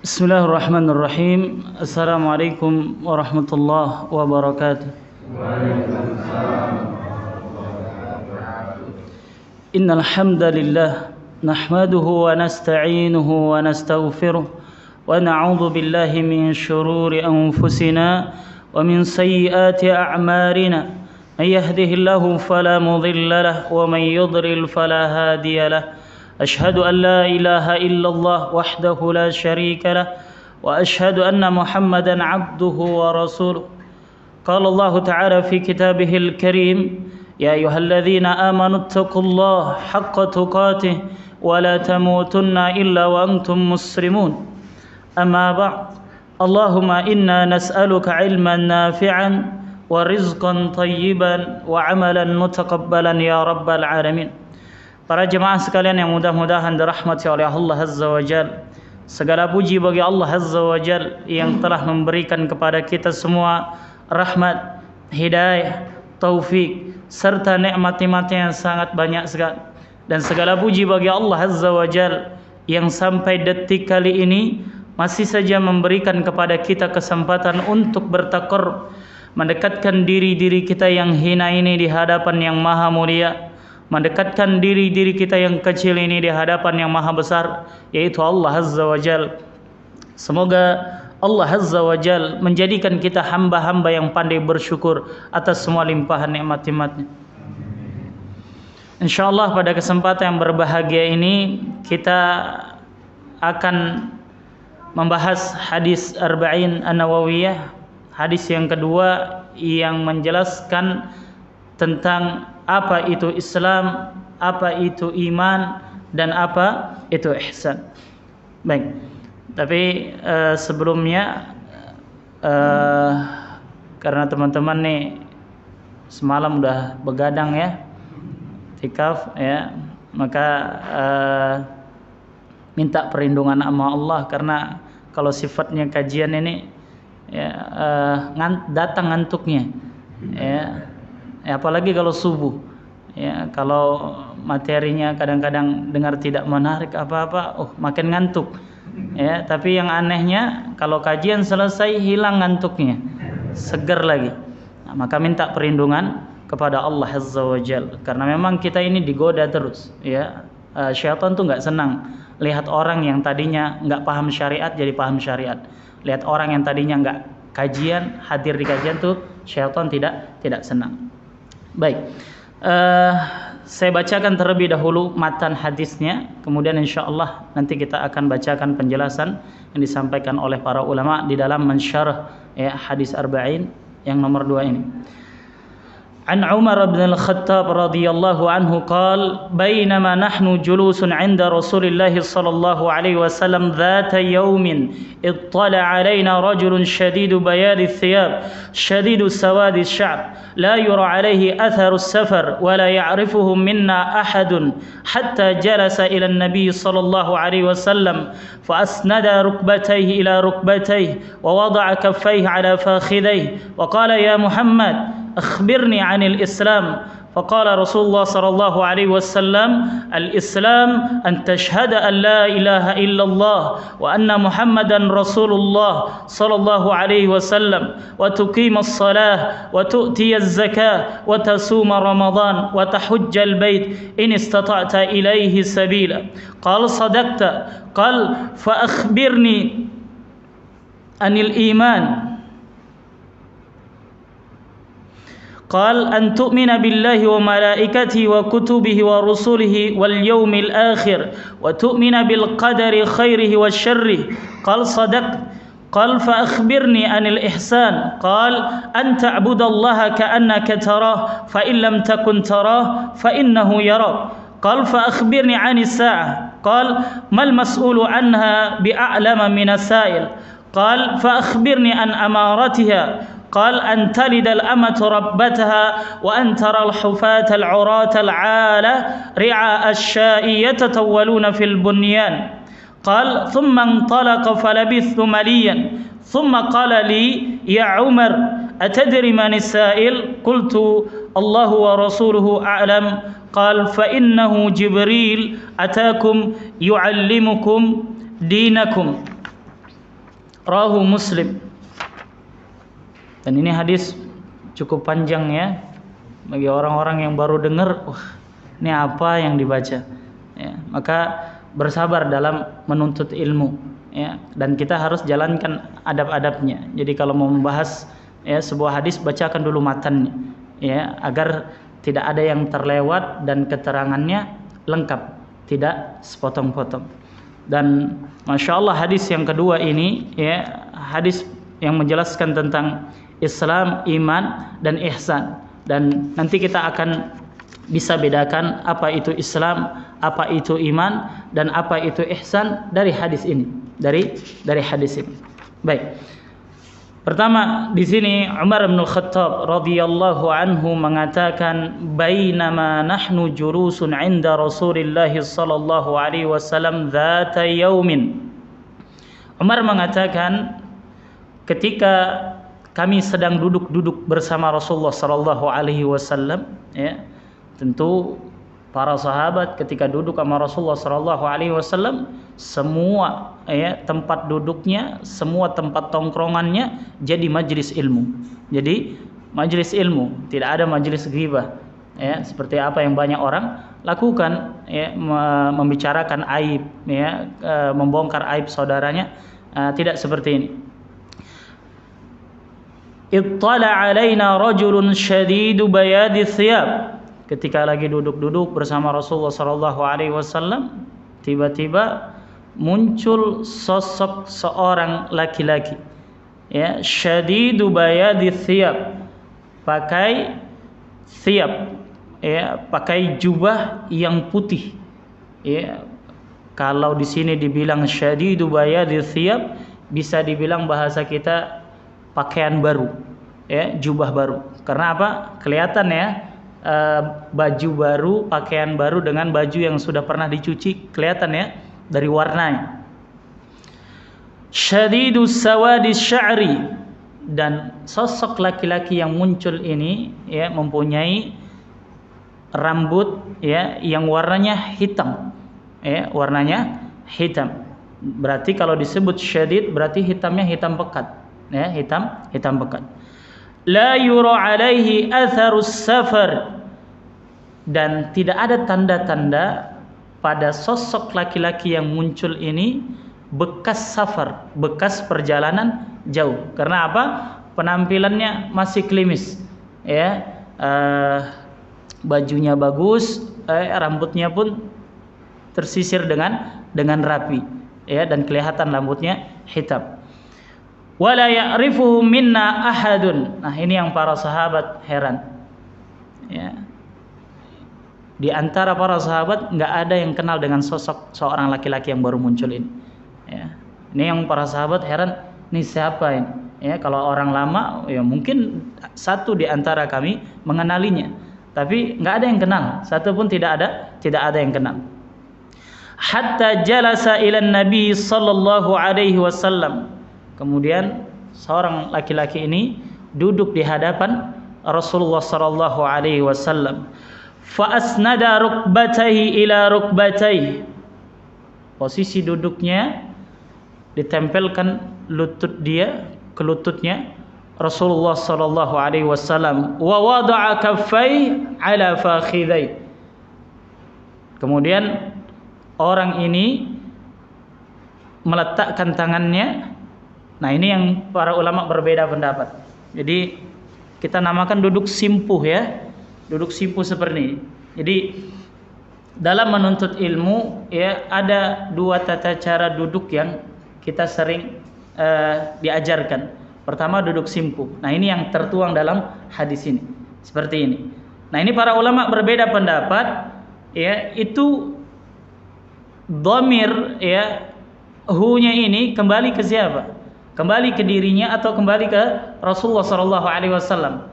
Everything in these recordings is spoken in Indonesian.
Bismillahirrahmanirrahim. Assalamualaikum warahmatullahi wabarakatuh. Innal hamdalillah nahmaduhu wa nasta'inuhu wa nastaghfiruh wa na'udzu billahi min shururi anfusina wa min sayyiati a'malina. May yahdihillahu fala mudilla lahu wa may yudlil fala hadiya lahu. أشهد أن لا إله إلا الله وحده لا شريك له وأشهد أن محمدا عبده ورسوله. قال الله تعالى في كتابه الكريم: يا أيها الذين آمنوا اتقوا الله حق تقاته ولا تموتن إلا وأنتم مسلمون. أما بعد، اللهم إنا نسألك علما نافعا ورزقا طيبا وعملا متقبلا يا رب العالمين. Para jemaah sekalian yang mudah-mudahan dirahmati oleh Allah Azza wa Jal, segala puji bagi Allah Azza wa Jal yang telah memberikan kepada kita semua rahmat, hidayah, taufik, serta nikmat-nikmat yang sangat banyak sekali. Dan segala puji bagi Allah Azza wa Jal yang sampai detik kali ini masih saja memberikan kepada kita kesempatan untuk bertakarrub, mendekatkan diri-diri kita yang hina ini di hadapan yang maha mulia, mendekatkan diri-diri kita yang kecil ini di hadapan yang maha besar, yaitu Allah Azza wa Jal. Semoga Allah Azza wa Jal menjadikan kita hamba-hamba yang pandai bersyukur atas semua limpahan nikmat-nikmatnya. InsyaAllah pada kesempatan yang berbahagia ini kita akan membahas hadis Arba'in An-Nawawiyah, hadis yang kedua yang menjelaskan tentang apa itu Islam, apa itu iman, dan apa itu ihsan. Baik, tapi sebelumnya karena teman-teman nih semalam udah begadang ya, tikaf ya, maka minta perlindungan sama Allah, karena kalau sifatnya kajian ini ya, datang ngantuknya ya. Apalagi kalau subuh ya, kalau materinya kadang-kadang dengar tidak menarik apa-apa, makin ngantuk ya. Tapi yang anehnya kalau kajian selesai hilang ngantuknya, seger lagi. Nah, maka minta perlindungan kepada Allah Azza wa Jal, karena memang kita ini digoda terus ya. Syaitan tuh nggak senang lihat orang yang tadinya nggak paham syariat jadi paham syariat. Lihat orang yang tadinya nggak kajian hadir di kajian tuh syaitan tidak senang. Baik, saya bacakan terlebih dahulu matan hadisnya, kemudian insyaallah nanti kita akan bacakan penjelasan yang disampaikan oleh para ulama di dalam mensyarah ya, hadis Arba'in yang nomor 2 ini. عن عمر بن الخطاب رضي الله عنه قال: بينما نحن جلوس عند رسول الله صلى الله عليه وسلم ذات يوم اطلع علينا رجل شديد بياض الثياب شديد سواد الشعر لا يرى عليه أثر السفر ولا يعرفه منا أحد حتى جلس إلى النبي صلى الله عليه وسلم فأسند ركبتيه إلى ركبتيه ووضع كفيه على فاخذيه وقال: يا محمد أخبرني عن الإسلام. فقال رسول الله صلى الله عليه وسلم: الإسلام أن تشهد أن لا إله إلا الله وأن محمدا رسول الله صلى الله عليه وسلم وتقيم الصلاة وتؤتي الزكاة وتصوم رمضان وتحج البيت إن استطعت إليه سبيلا. قال: صدقت. قال: فأخبرني عن الإيمان. قال: أن تؤمن بالله وملائكته وكتبه ورسله واليوم الآخر وتؤمن بالقدر خيره وشره. قال: صدقت. قال: فأخبرني عن الإحسان. قال: أن تعبد الله كأنك تراه فإن لم تكن تراه فإنه يراك. قال: فأخبرني عن الساعة. قال: ما المسؤول عنها بأعلم من السائل. قال: فأخبرني عن أمارتها. قال: أن تلد الأمة ربتها وأن ترى الحفاة العراة العالة رعاء الشاء يتطولون في البنيان. قال: ثم انطلق فلبثت مليا ثم قال لي: يا عمر أتدري من السائل؟ قلت: الله ورسوله أعلم. قال: فإنه جبريل أتاكم يعلمكم دينكم. Rawahu Muslim. Dan ini hadis cukup panjang ya, bagi orang-orang yang baru dengar, wah ini apa yang dibaca ya, maka bersabar dalam menuntut ilmu ya, dan kita harus jalankan adab-adabnya. Jadi kalau mau membahas ya sebuah hadis, bacakan dulu matannya ya, agar tidak ada yang terlewat dan keterangannya lengkap, tidak sepotong-potong. Dan Masya Allah hadis yang kedua ini ya, hadis yang menjelaskan tentang Islam, iman, dan ihsan. Dan nanti kita akan bisa bedakan apa itu Islam, apa itu iman, dan apa itu ihsan dari hadis ini. Dari hadis ini. Baik. Pertama di sini Umar bin Khattab radhiyallahu anhu mengatakan, "Bainama nahnu julusun 'inda Rasulillah sallallahu alaihi wasallam dzata yaumin." Umar mengatakan, ketika kami sedang duduk-duduk bersama Rasulullah sallallahu alaihi wasallam ya. Tentu para sahabat ketika duduk sama Rasulullah sallallahu alaihi wasallam, semua ya tempat duduknya, semua tempat tongkrongannya jadi majelis ilmu. Jadi majelis ilmu, tidak ada majelis ghibah ya, seperti apa yang banyak orang lakukan ya, membicarakan aib ya, membongkar aib saudaranya, tidak seperti ini. Ittala alaina rajulun syadidu bayadi thiyab. Ketika lagi duduk-duduk bersama Rasulullah sallallahu alaihi wasallam, tiba-tiba muncul sosok seorang laki-laki ya, syadidu bayadi thiyab, pakai thiyab ya, pakai jubah yang putih ya. Kalau di sini dibilang syadidu bayadi thiyab, bisa dibilang bahasa kita pakaian baru ya, jubah baru. Karena apa? Kelihatan ya, baju baru, pakaian baru dengan baju yang sudah pernah dicuci, kelihatan ya dari warnanya. Syadidus sawadis sya'ri, dan sosok laki-laki yang muncul ini ya mempunyai rambut ya yang warnanya hitam ya, warnanya hitam. Berarti kalau disebut syadid berarti hitamnya hitam pekat ya, hitam pekat. La yura alaihi atharus safar, dan tidak ada tanda-tanda pada sosok laki-laki yang muncul ini bekas safar, bekas perjalanan jauh. Karena apa? Penampilannya masih klimis ya, bajunya bagus, rambutnya pun tersisir dengan rapi ya, dan kelihatan rambutnya hitam. Wala ya'rifuhu minna ahadun. Nah, ini yang para sahabat heran. Ya. Di antara para sahabat nggak ada yang kenal dengan sosok seorang laki-laki yang baru muncul ini. Ya. Ini yang para sahabat heran, ini siapa ini? Ya, kalau orang lama ya mungkin satu di antara kami mengenalinya, tapi nggak ada yang kenal, satu pun tidak ada yang kenal. Hatta jalasa ila Nabi sallallahu alaihi wasallam. Kemudian seorang laki-laki ini duduk di hadapan Rasulullah sallallahu alaihi wasallam. Fa asnada rukbatayhi ila rukbatayhi. Posisi duduknya ditempelkan lutut dia ke lututnya Rasulullah sallallahu alaihi wasallam, wa wada'a kaffayhi ala fakhidhayhi. Kemudian orang ini meletakkan tangannya. Nah, ini yang para ulama berbeda pendapat. Jadi kita namakan duduk simpuh ya. Duduk simpuh seperti ini. Jadi dalam menuntut ilmu ya ada dua tata cara duduk yang kita sering diajarkan. Pertama duduk simpuh. Nah, ini yang tertuang dalam hadis ini. Seperti ini. Nah, ini para ulama berbeda pendapat ya, itu dhamir ya, hu-nya ini kembali ke siapa? Kembali ke dirinya atau kembali ke Rasulullah sallallahu alaihi wasallam?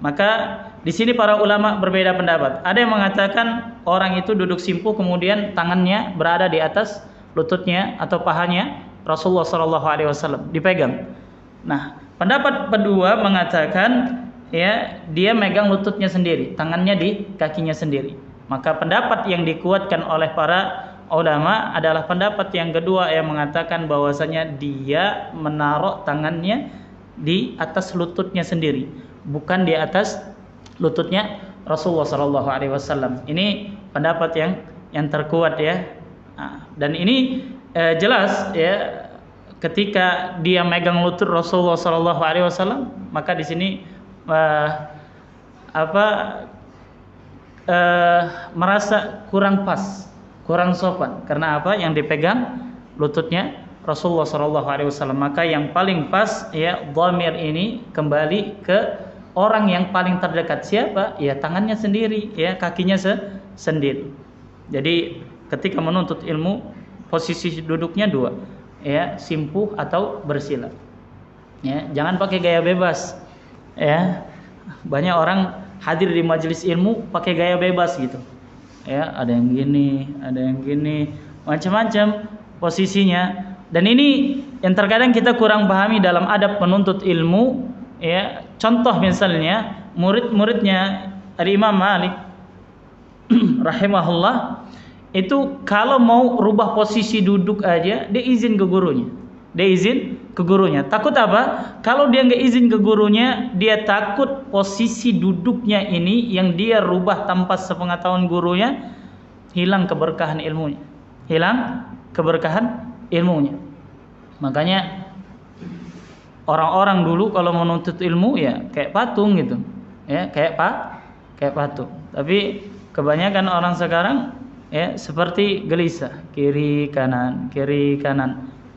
Maka di sini para ulama berbeda pendapat. Ada yang mengatakan orang itu duduk simpuh kemudian tangannya berada di atas lututnya atau pahanya Rasulullah sallallahu alaihi wasallam, dipegang. Nah, pendapat kedua mengatakan ya dia megang lututnya sendiri, tangannya di kakinya sendiri. Maka pendapat yang dikuatkan oleh para ulama adalah pendapat yang kedua yang mengatakan bahwasanya dia menaruh tangannya di atas lututnya sendiri, bukan di atas lututnya Rasulullah sallallahu alaihi wasallam. Ini pendapat yang terkuat ya. Nah, dan ini jelas ya, ketika dia megang lutut Rasulullah sallallahu alaihi wasallam, maka di sini merasa kurang pas, kurang sopan. Karena apa? Yang dipegang lututnya Rasulullah sallallahu alaihi wasallam. Maka yang paling pas ya, dhamir ini kembali ke orang yang paling terdekat. Siapa? Ya tangannya sendiri, ya kakinya sendiri. Jadi ketika menuntut ilmu, posisi duduknya dua, ya, simpuh atau bersila. Ya, jangan pakai gaya bebas. Ya. Banyak orang hadir di majelis ilmu pakai gaya bebas gitu. Ya, ada yang gini, ada yang gini, macam-macam posisinya. Dan ini yang terkadang kita kurang pahami dalam adab menuntut ilmu, ya. Contoh misalnya murid-muridnya Imam Malik rahimahullah itu kalau mau rubah posisi duduk aja dia izin ke gurunya. Dia izin ke gurunya. Takut apa? Kalau dia nggak izin ke gurunya, dia takut posisi duduknya ini yang dia rubah tanpa sepengetahuan gurunya, hilang keberkahan ilmunya. Hilang keberkahan ilmunya. Makanya orang-orang dulu kalau menuntut ilmu ya kayak patung gitu. Ya, kayak patung. Tapi kebanyakan orang sekarang ya seperti gelisah, kiri kanan.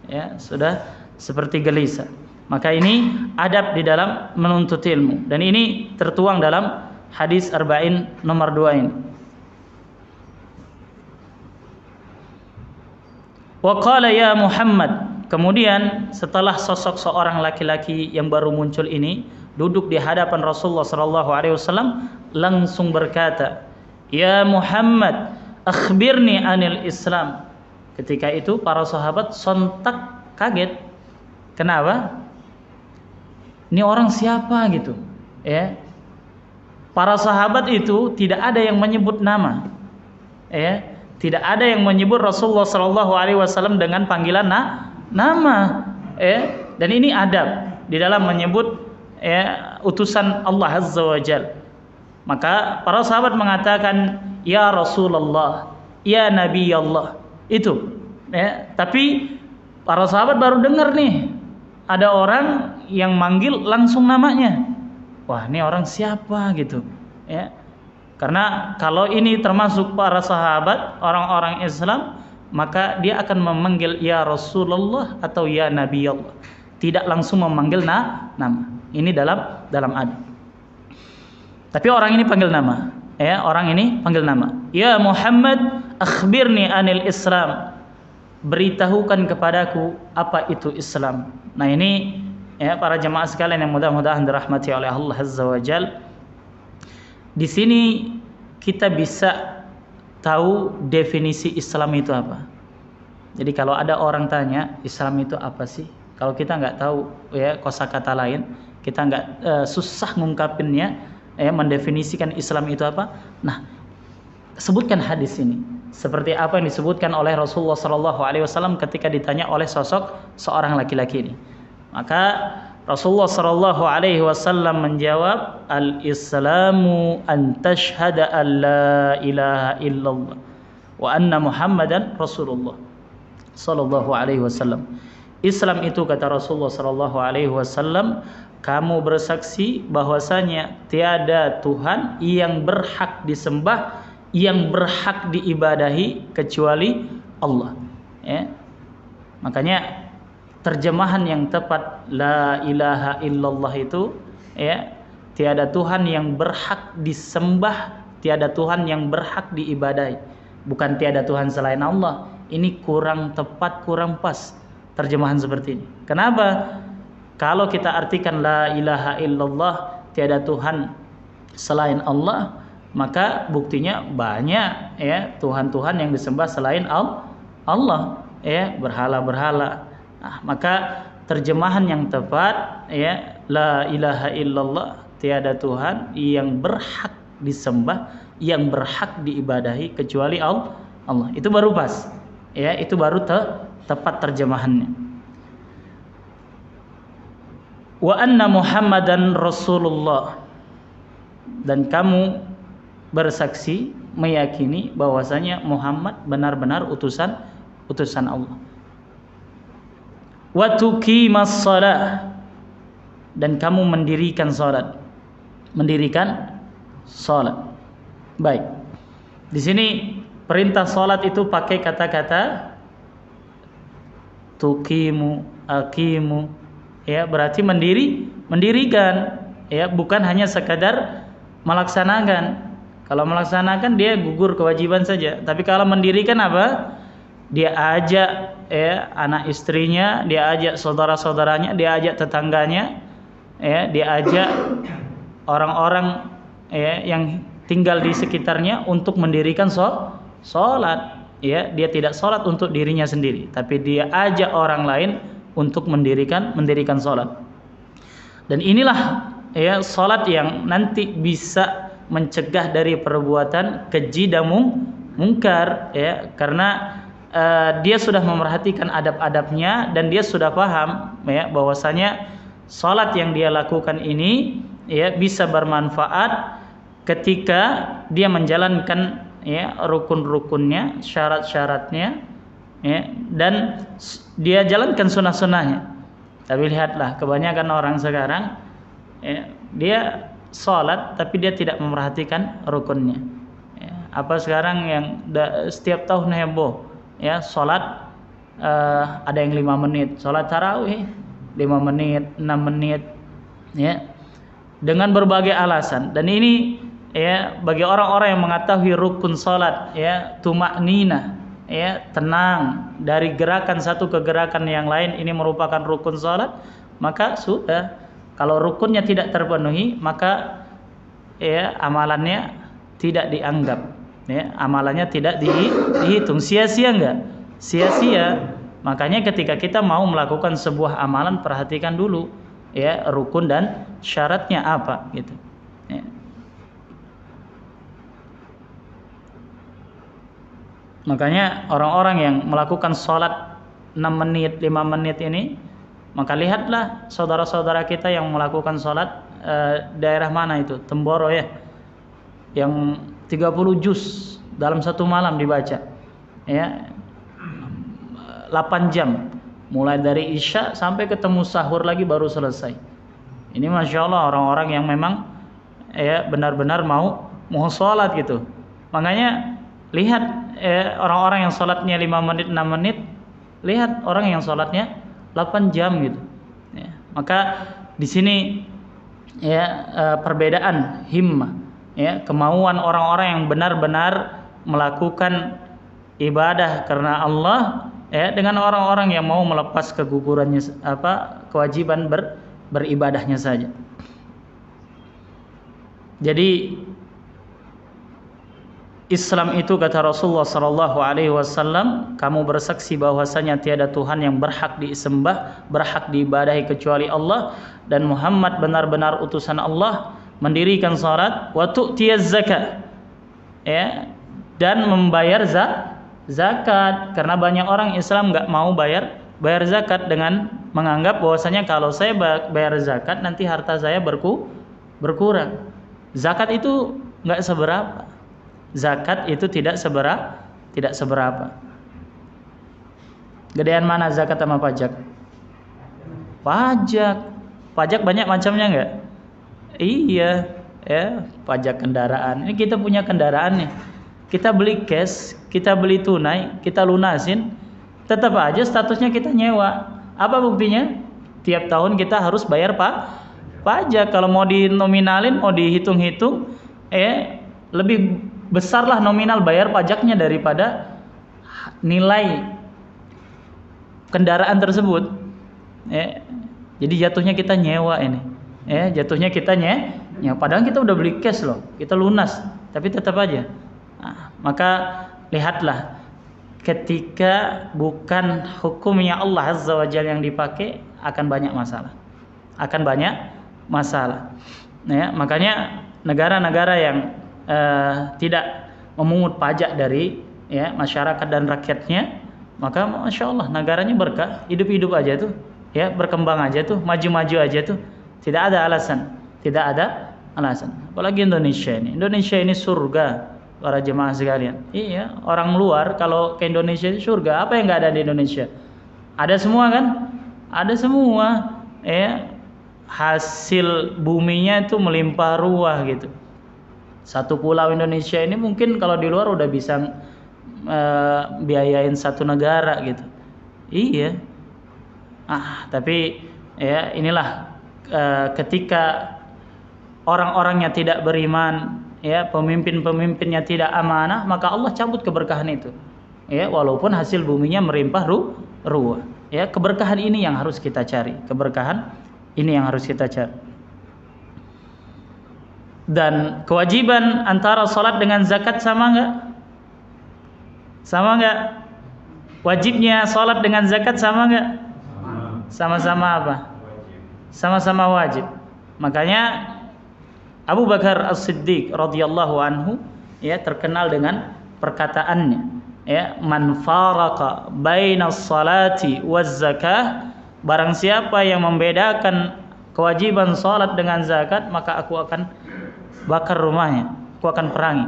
Ya, sudah seperti gelisah. Maka ini adab di dalam menuntut ilmu, dan ini tertuang dalam hadis arba'in nomor 2 ini. Wa qala ya Muhammad, kemudian setelah sosok seorang laki-laki yang baru muncul ini duduk di hadapan Rasulullah sallallahu alaihi wasallam, langsung berkata, "Ya Muhammad, akhbirni anil Islam." Ketika itu para sahabat sontak kaget. Kenapa? Ini orang siapa gitu? Ya. Para sahabat itu tidak ada yang menyebut nama. Ya, tidak ada yang menyebut Rasulullah sallallahu alaihi wasallam dengan panggilan nama. Ya, dan ini adab di dalam menyebut ya utusan Allah Azza wa Jalla. Maka para sahabat mengatakan ya Rasulullah, ya Nabi Allah. Itu ya, tapi para sahabat baru dengar nih ada orang yang manggil langsung namanya. Wah, ini orang siapa gitu ya. Karena kalau ini termasuk para sahabat, orang-orang Islam, maka dia akan memanggil ya Rasulullah atau ya Nabi Allah. Tidak langsung memanggil nama. Ini dalam adab. Tapi orang ini panggil nama. Ya, orang ini panggil nama. Ya Muhammad, akhbirni anil Islam. Beritahukan kepadaku apa itu Islam. Nah, ini ya para jemaah sekalian yang mudah-mudahan dirahmati oleh Allah Azza wa Jalla. Di sini kita bisa tahu definisi Islam itu apa. Jadi kalau ada orang tanya Islam itu apa sih? Kalau kita nggak tahu ya kosakata lain, kita nggak susah ngungkapinnya, ya mendefinisikan Islam itu apa. Nah, sebutkan hadis ini. Seperti apa yang disebutkan oleh Rasulullah sallallahu alaihi wasallam ketika ditanya oleh sosok seorang laki-laki ini. Maka Rasulullah sallallahu alaihi wasallam menjawab, "Al-Islamu an tashhada an la ilaha illallah wa anna Muhammadan Rasulullah." Sallallahu alaihi wasallam. Islam itu, kata Rasulullah sallallahu alaihi wasallam, kamu bersaksi bahwasanya tiada Tuhan yang berhak disembah, yang berhak diibadahi kecuali Allah. Ya. Makanya terjemahan yang tepat la ilaha illallah itu ya, tiada Tuhan yang berhak disembah, tiada Tuhan yang berhak diibadahi, bukan tiada Tuhan selain Allah. Ini kurang tepat, kurang pas terjemahan seperti ini. Kenapa? Kalau kita artikan la ilaha illallah, tiada Tuhan selain Allah, maka buktinya banyak ya Tuhan-Tuhan yang disembah selain Allah, ya berhala-berhala. Nah, maka terjemahan yang tepat ya la ilaha illallah, tiada Tuhan yang berhak disembah, yang berhak diibadahi kecuali Allah. Itu baru pas. ya itu baru tepat terjemahannya. Wa anna Muhammadan Rasulullah, dan kamu bersaksi meyakini bahwasanya Muhammad benar-benar utusan Allah. Wa tuqimas shalah, dan kamu mendirikan salat. Baik. Di sini perintah salat itu pakai kata-kata tuqimu, aqimu, ya berarti mendirikan, ya bukan hanya sekadar melaksanakan. Kalau melaksanakan dia gugur kewajiban saja, tapi kalau mendirikan apa? Dia ajak ya anak istrinya, dia ajak saudara-saudaranya, dia ajak tetangganya, ya dia ajak orang-orang ya yang tinggal di sekitarnya untuk mendirikan salat. Ya, dia tidak salat untuk dirinya sendiri, tapi dia ajak orang lain untuk mendirikan salat. Dan inilah ya salat yang nanti bisa mencegah dari perbuatan keji dan mungkar, ya karena dia sudah memerhatikan adab-adabnya dan dia sudah paham ya bahwasanya salat yang dia lakukan ini ya bisa bermanfaat ketika dia menjalankan ya rukun-rukunnya, syarat-syaratnya, ya dan dia jalankan sunnah-sunnahnya. Tapi lihatlah kebanyakan orang sekarang ya, dia salat tapi dia tidak memerhatikan rukunnya. Ya, apa sekarang yang setiap tahun heboh ya salat ada yang 5 menit, salat tarawih 5 menit, 6 menit, ya dengan berbagai alasan. Dan ini ya bagi orang-orang yang mengetahui rukun salat ya tumakninah, ya tenang dari gerakan satu ke gerakan yang lain, ini merupakan rukun salat, maka sudah. Kalau rukunnya tidak terpenuhi, maka ya amalannya tidak dianggap, ya amalannya tidak dihitung. Sia-sia enggak? Sia-sia. Makanya ketika kita mau melakukan sebuah amalan, perhatikan dulu ya rukun dan syaratnya apa gitu, ya. Makanya orang-orang yang melakukan sholat 6 menit, 5 menit ini, maka lihatlah saudara-saudara kita yang melakukan sholat daerah mana itu, Temboro ya, yang 30 juz dalam satu malam dibaca, ya 8 jam, mulai dari isya sampai ketemu sahur lagi baru selesai. Ini masya Allah orang-orang yang memang ya benar-benar mau sholat gitu. Makanya lihat orang-orang yang sholatnya 5 menit, 6 menit, lihat orang yang sholatnya 8 jam gitu, ya. Maka di sini ya perbedaan himmah, ya kemauan orang-orang yang benar-benar melakukan ibadah karena Allah, ya dengan orang-orang yang mau melepas kegugurannya kewajiban beribadahnya saja. Jadi Islam itu kata Rasulullah sallallahu alaihi wasallam, kamu bersaksi bahwasanya tiada Tuhan yang berhak disembah, berhak diibadahi kecuali Allah, dan Muhammad benar-benar utusan Allah, mendirikan salat, wa tu'tiyaz zakat, ya, dan membayar zakat. Karena banyak orang Islam enggak mau bayar zakat dengan menganggap bahwasanya kalau saya bayar zakat nanti harta saya berkurang. Zakat itu enggak seberapa. Zakat itu tidak seberapa. Gedean mana zakat sama pajak? Pajak banyak macamnya enggak? Iya, ya, pajak kendaraan. Ini kita punya kendaraan nih. Kita beli cash, kita beli tunai, kita lunasin, tetap aja statusnya kita nyewa. Apa buktinya? Tiap tahun kita harus bayar pajak. Kalau mau dinominalin, mau dihitung-hitung, lebih besarlah nominal bayar pajaknya daripada nilai kendaraan tersebut. Jadi jatuhnya kita nyewa ini. Jatuhnya kita nyewa. Padahal kita udah beli cash loh, kita lunas, tapi tetap aja. Nah, maka lihatlah, ketika bukan hukumnya Allah Azza wa Jalla yang dipakai, akan banyak masalah. Ya, makanya negara-negara yang tidak memungut pajak dari ya masyarakat dan rakyatnya, maka masya Allah negaranya berkah, hidup-hidup aja tuh, ya berkembang aja tuh, maju-maju aja tuh, tidak ada alasan, tidak ada alasan. Apalagi Indonesia ini surga para jemaah sekalian. Iya, orang luar kalau ke Indonesia itu surga, apa yang nggak ada di Indonesia? Ada semua kan? Ada semua, ya. Hasil buminya itu melimpah ruah gitu. Satu pulau Indonesia ini mungkin kalau di luar udah bisa biayain satu negara gitu. Iya. Tapi ya inilah ketika orang-orangnya tidak beriman, ya, pemimpin-pemimpinnya tidak amanah, maka Allah cabut keberkahan itu. Ya, walaupun hasil buminya melimpah ruah. Ya, keberkahan ini yang harus kita cari. Keberkahan ini yang harus kita cari. Dan kewajiban antara salat dengan zakat sama enggak? Sama enggak? Wajibnya salat dengan zakat sama enggak? Sama-sama apa? Sama-sama wajib. Makanya Abu Bakar As-Siddiq radhiyallahu anhu, ya, terkenal dengan perkataannya, ya, man faraqa bainas salati waz zakah, barang siapa yang membedakan kewajiban salat dengan zakat, maka aku akan bakar rumahnya, aku akan perangi.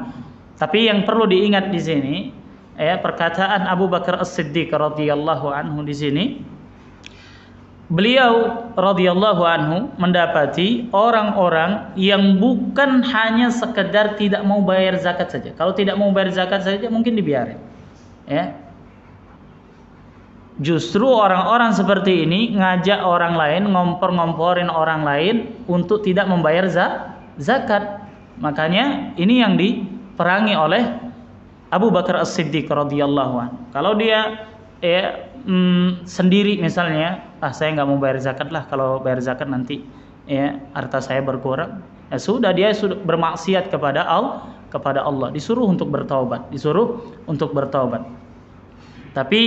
Tapi yang perlu diingat di sini, ya, perkataan Abu Bakar As-Siddiq radhiyallahu anhu di sini, beliau radhiyallahu anhu mendapati orang-orang yang bukan hanya sekedar tidak mau bayar zakat saja. Kalau tidak mau bayar zakat saja mungkin dibiarin, ya. Justru orang-orang seperti ini ngajak orang lain, ngompor-ngomporin orang lain untuk tidak membayar zakat. Makanya ini yang diperangi oleh Abu Bakar As-Siddiq radhiyallahu anhu. Kalau dia sendiri misalnya, saya nggak mau bayar zakat lah, kalau bayar zakat nanti ya harta saya berkurang. Ya sudah, dia sudah bermaksiat kepada Allah, disuruh untuk bertaubat. Tapi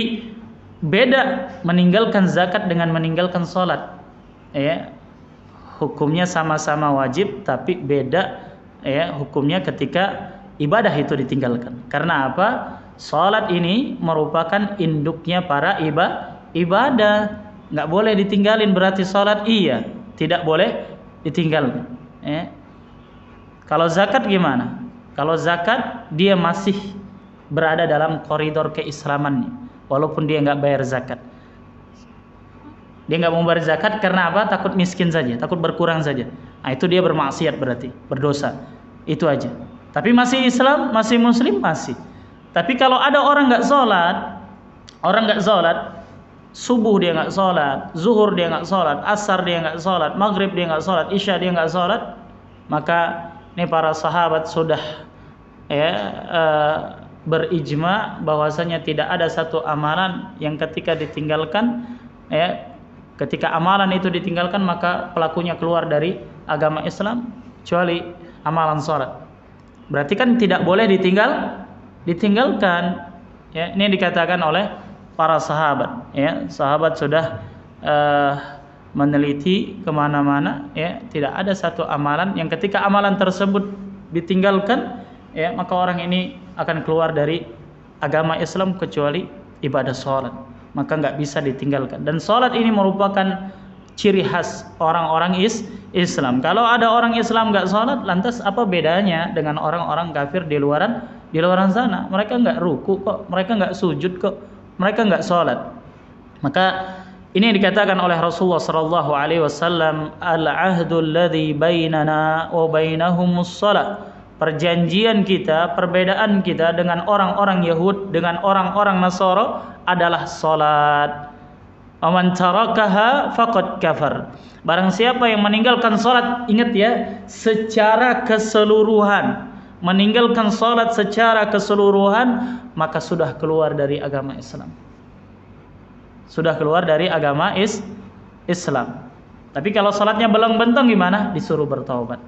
beda meninggalkan zakat dengan meninggalkan salat. Ya, hukumnya sama-sama wajib, tapi beda, ya, hukumnya ketika ibadah itu ditinggalkan. Karena apa? Salat ini merupakan induknya para ibadah. Nggak boleh ditinggalin, berarti salat iya, tidak boleh ditinggalkan. Ya. Kalau zakat gimana? Kalau zakat dia masih berada dalam koridor keislamannya, walaupun dia nggak bayar zakat. Dia nggak mau bayar zakat karena apa? Takut miskin saja, takut berkurang saja. Nah, itu dia bermaksiat, berarti berdosa. Itu aja. Tapi masih Islam, masih Muslim, masih. Tapi kalau ada orang nggak sholat, subuh dia nggak sholat, zuhur dia nggak sholat, asar dia nggak sholat, maghrib dia nggak sholat, isya dia nggak sholat, maka ini para sahabat sudah berijma bahwasanya tidak ada satu amalan yang ketika ditinggalkan, ketika amalan itu ditinggalkan maka pelakunya keluar dari agama Islam kecuali amalan sholat. Berarti kan tidak boleh ditinggalkan. Ya, ini dikatakan oleh para sahabat. Ya, sahabat sudah meneliti kemana-mana. Ya, tidak ada satu amalan yang ketika amalan tersebut ditinggalkan, ya, maka orang ini akan keluar dari agama Islam kecuali ibadah sholat. Maka nggak bisa ditinggalkan. Dan sholat ini merupakan ciri khas orang-orang Islam. Kalau ada orang Islam nggak sholat, lantas apa bedanya dengan orang-orang kafir di luaran sana? Mereka nggak ruku kok, mereka nggak sujud kok, mereka nggak sholat. Maka ini dikatakan oleh Rasulullah sallallahu alaihi wasallam, al-ahdul ladzi bainana wa bainahumus shalah. Perjanjian kita, perbedaan kita dengan orang-orang Yahud, dengan orang-orang Nasara adalah salat. Aman tarakaha faqad kafar. Barang siapa yang meninggalkan salat, ingat ya, secara keseluruhan, meninggalkan salat secara keseluruhan, maka sudah keluar dari agama Islam. Sudah keluar dari agama Islam. Tapi kalau salatnya beleng-benteng gimana? Disuruh bertaubat.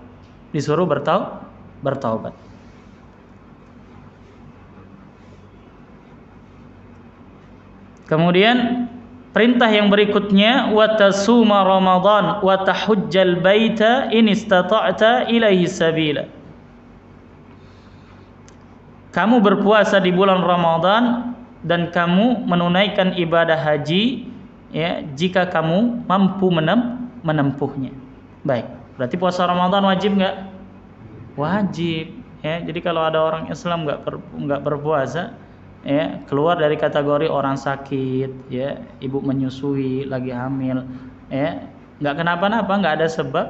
Disuruh bertaubat. Kemudian perintah yang berikutnya, wa tasuma Ramadan wa tahujjal baita in istata'ta ilaihi sabila. Kamu berpuasa di bulan Ramadan dan kamu menunaikan ibadah haji ya jika kamu mampu menempuhnya. Baik, berarti puasa Ramadan wajib nggak? Wajib ya. Jadi kalau ada orang Islam nggak berpuasa ya, keluar dari kategori orang sakit ya, ibu menyusui, lagi hamil ya, nggak kenapa-napa, nggak ada sebab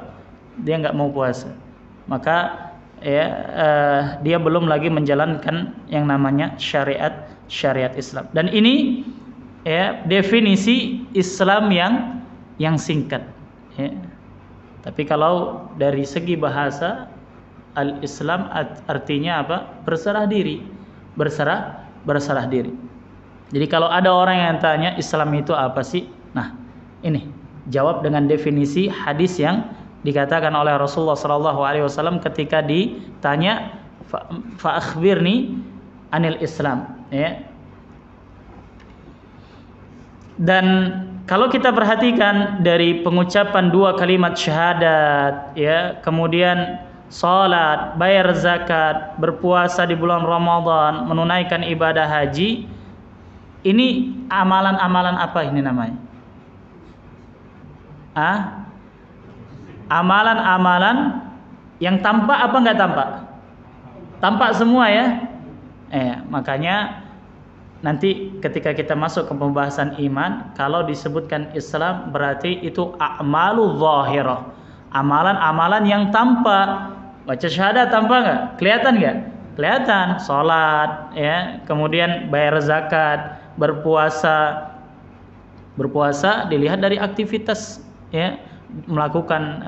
dia nggak mau puasa, maka ya dia belum lagi menjalankan yang namanya syariat Islam. Dan ini ya definisi Islam yang singkat ya. Tapi kalau dari segi bahasa, al-Islam artinya apa? Berserah diri. Berserah diri. Jadi kalau ada orang yang tanya Islam itu apa sih? Nah, ini jawab dengan definisi hadis yang dikatakan oleh Rasulullah SAW ketika ditanya fa akhbirni anil Islam ya. Dan kalau kita perhatikan dari pengucapan dua kalimat syahadat ya, kemudian salat, bayar zakat, berpuasa di bulan Ramadan, menunaikan ibadah haji, ini amalan-amalan apa ini namanya? Amalan-amalan yang tampak apa enggak tampak? Tampak semua ya. Makanya nanti ketika kita masuk ke pembahasan iman, kalau disebutkan Islam berarti itu a'malu zahirah, amalan-amalan yang tampak. Baca syahadat tampak enggak? Kelihatan enggak? Kelihatan. Salat ya, kemudian bayar zakat, berpuasa dilihat dari aktivitas ya, melakukan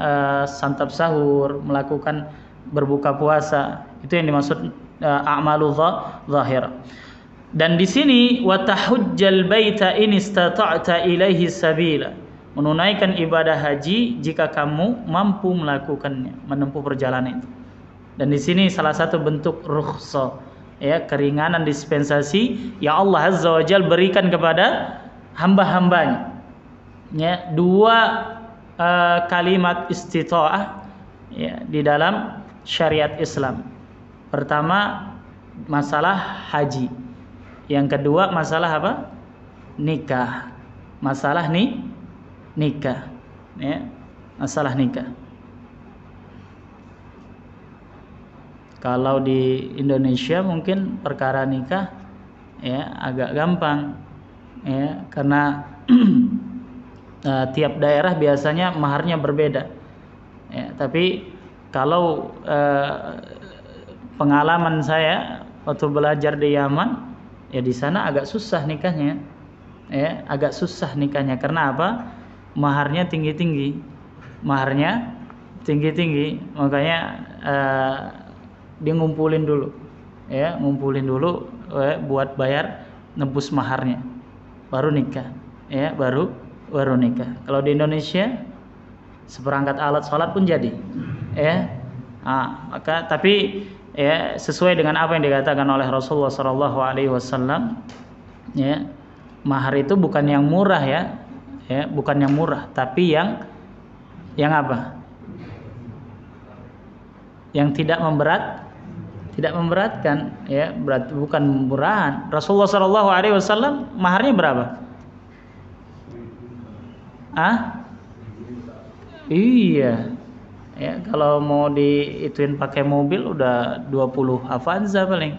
santap sahur, melakukan berbuka puasa, itu yang dimaksud a'malu zahirah. Dan di sini wa tahujjal baita in istata'ta ilaihi sabila, menunaikan ibadah haji jika kamu mampu melakukannya, menempuh perjalanan itu. Dan di sini salah satu bentuk rukhsah ya, keringanan dispensasi yang Allah Azza wa Jalla berikan kepada hamba-hambanya ya, dua kalimat istita'ah ya di dalam syariat Islam. Pertama masalah haji, yang kedua masalah apa? Nikah. Masalah nikah ya, masalah nikah. Kalau di Indonesia mungkin perkara nikah ya agak gampang ya, karena tiap daerah biasanya maharnya berbeda ya. Tapi kalau pengalaman saya waktu belajar di Yaman ya, di sana agak susah nikahnya ya, agak susah nikahnya. Karena apa? Maharnya tinggi-tinggi, makanya dia ngumpulin dulu ya, buat bayar nebus maharnya, baru nikah ya, baru nikah. Kalau di Indonesia seperangkat alat sholat pun jadi ya. Maka tapi ya sesuai dengan apa yang dikatakan oleh Rasulullah SAW ya, mahar itu bukan yang murah ya, bukan yang murah, tapi yang apa? Yang tidak memberatkan ya, berarti bukan murahan. Rasulullah SAW maharnya berapa? Iya. Ya, kalau mau diituin pakai mobil udah 20 Avanza paling.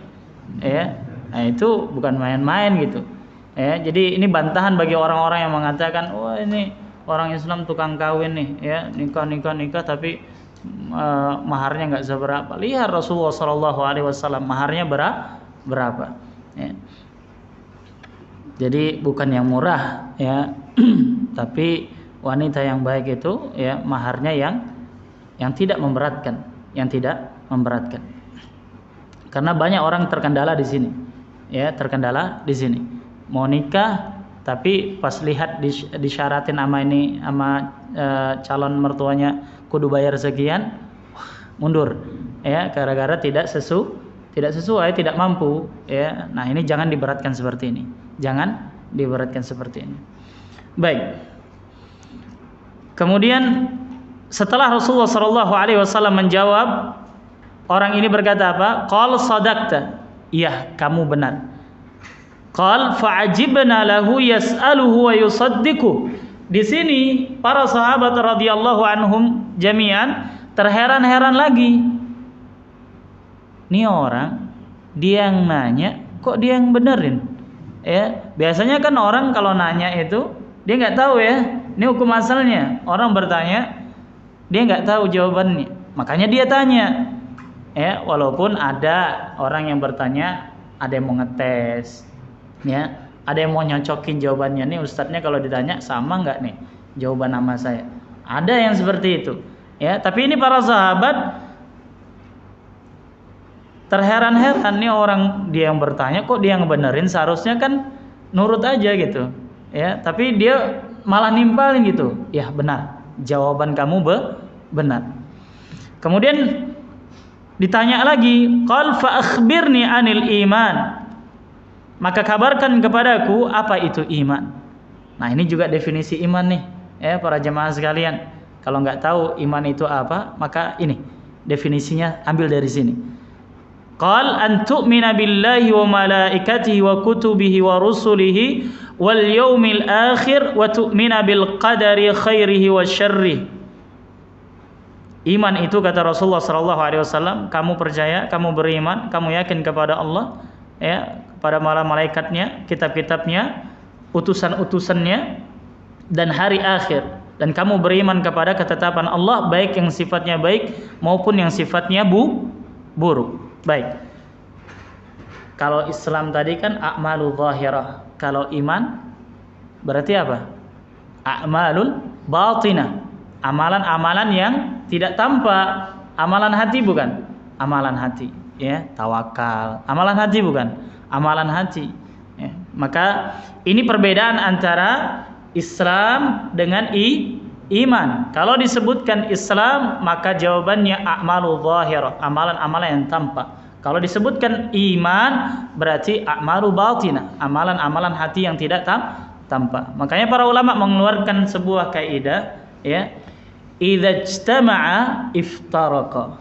Ya. Nah, itu bukan main-main gitu. Ya, jadi ini bantahan bagi orang-orang yang mengatakan, "Wah, ini orang Islam tukang kawin nih, ya, nikah tapi maharnya enggak seberapa." Lihat Rasulullah SAW maharnya berapa? Ya. Jadi bukan yang murah ya. Tapi wanita yang baik itu ya maharnya yang tidak memberatkan, Karena banyak orang terkendala di sini. Ya, terkendala di sini. Mau nikah tapi pas lihat disyaratin sama calon mertuanya kudu bayar sekian, mundur. Ya, gara-gara tidak sesuai, tidak mampu, ya. Nah, ini jangan diberatkan seperti ini. Baik. Kemudian setelah Rasulullah SAW menjawab, orang ini berkata apa? Qala sadaqta. Iya, kamu benar. Qal fa'ajibna lahu yas'aluhu wa yusaddiqu. Di sini para sahabat radhiyallahu anhum jami'an terheran-heran lagi. Ini orang dia yang nanya, kok dia yang benerin? Ya, biasanya kan orang kalau nanya itu dia nggak tahu ya. Ini hukum asalnya. Orang bertanya, dia nggak tahu jawabannya. Makanya dia tanya. Ya, walaupun ada orang yang bertanya, ada yang mau ngetes, ya, ada yang mau nyocokin jawabannya. Nih ustadznya kalau ditanya sama nggak nih jawaban nama saya? Ada yang seperti itu. Ya, tapi ini para sahabat terheran-heran nih orang dia yang bertanya, kok dia yang benerin, seharusnya kan nurut aja gitu. Ya, tapi dia malah nimpalin gitu. Ya benar, jawaban kamu benar. Kemudian ditanya lagi, qal fa akhbirni anil iman. Maka kabarkan kepadaku apa itu iman. Nah, ini juga definisi iman nih, ya para jemaah sekalian. Kalau nggak tahu iman itu apa, maka ini definisinya ambil dari sini. Qal an tu'mina billahi wa malaikatihi wa kutubihi wa rusulihi wal yaumil akhir wa tu'mina bil qadari khairihi wa syarrihi. Iman itu kata Rasulullah sallallahu alaihi wasallam, kamu percaya, kamu beriman, kamu yakin kepada Allah, ya, kepada malaikatnya, kitab-kitabnya, utusan-utusannya dan hari akhir, dan kamu beriman kepada ketetapan Allah baik yang sifatnya baik maupun yang sifatnya buruk. Baik. Kalau Islam tadi kan a'malul zahirah, kalau iman berarti apa? A'malul batinah. Amalan-amalan yang tidak tampak, amalan hati bukan? Amalan hati, ya, tawakal. Amalan hati bukan? Amalan hati. Ya. Maka ini perbedaan antara Islam dengan iman. Kalau disebutkan Islam, maka jawabannya a'malul zahirah, amalan-amalan yang tampak. Kalau disebutkan iman, berarti a'malul batinah, amalan-amalan hati yang tidak tampak. Makanya para ulama mengeluarkan sebuah kaidah, ya. Idza ijtama'a iftaraqa.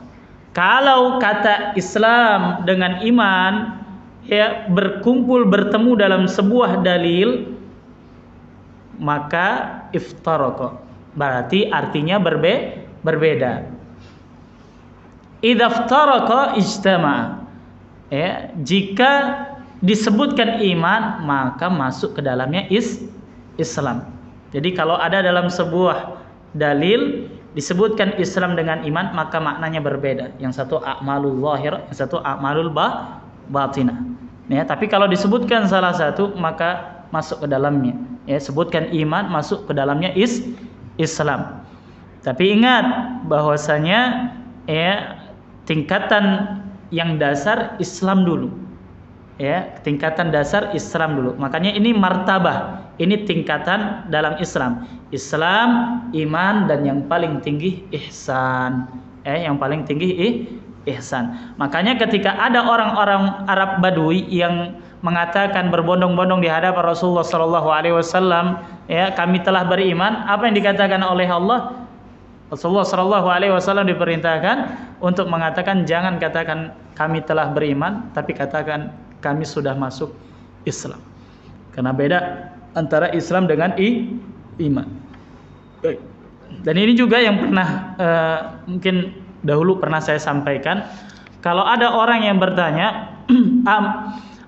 Kalau kata Islam dengan iman, ya, berkumpul bertemu dalam sebuah dalil, maka iftaraqa. Berarti artinya berbeda. Idza iftaraqa ijtama'a. Ya, jika disebutkan iman, maka masuk ke dalamnya Islam. Jadi kalau ada dalam sebuah dalil disebutkan Islam dengan iman, maka maknanya berbeda. Yang satu a'malul zahir, yang satu a'malul batinah. Ya, tapi kalau disebutkan salah satu, maka masuk ke dalamnya. Ya, sebutkan iman, masuk ke dalamnya Islam. Tapi ingat bahwasanya, ya, tingkatan yang dasar Islam dulu. Ya, tingkatan dasar Islam dulu. Makanya ini martabah, ini tingkatan dalam Islam. Islam, iman, dan yang paling tinggi ihsan. Yang paling tinggi ihsan. Makanya ketika ada orang-orang Arab Badui yang mengatakan berbondong-bondong di hadapan Rasulullah sallallahu alaihi wasallam, ya, kami telah beriman, apa yang dikatakan oleh Allah? Rasulullah sallallahu alaihi wasallam diperintahkan untuk mengatakan, jangan katakan kami telah beriman, tapi katakan kami sudah masuk Islam. Karena beda antara Islam dengan iman. Dan ini juga yang pernah mungkin dahulu pernah saya sampaikan. Kalau ada orang yang bertanya,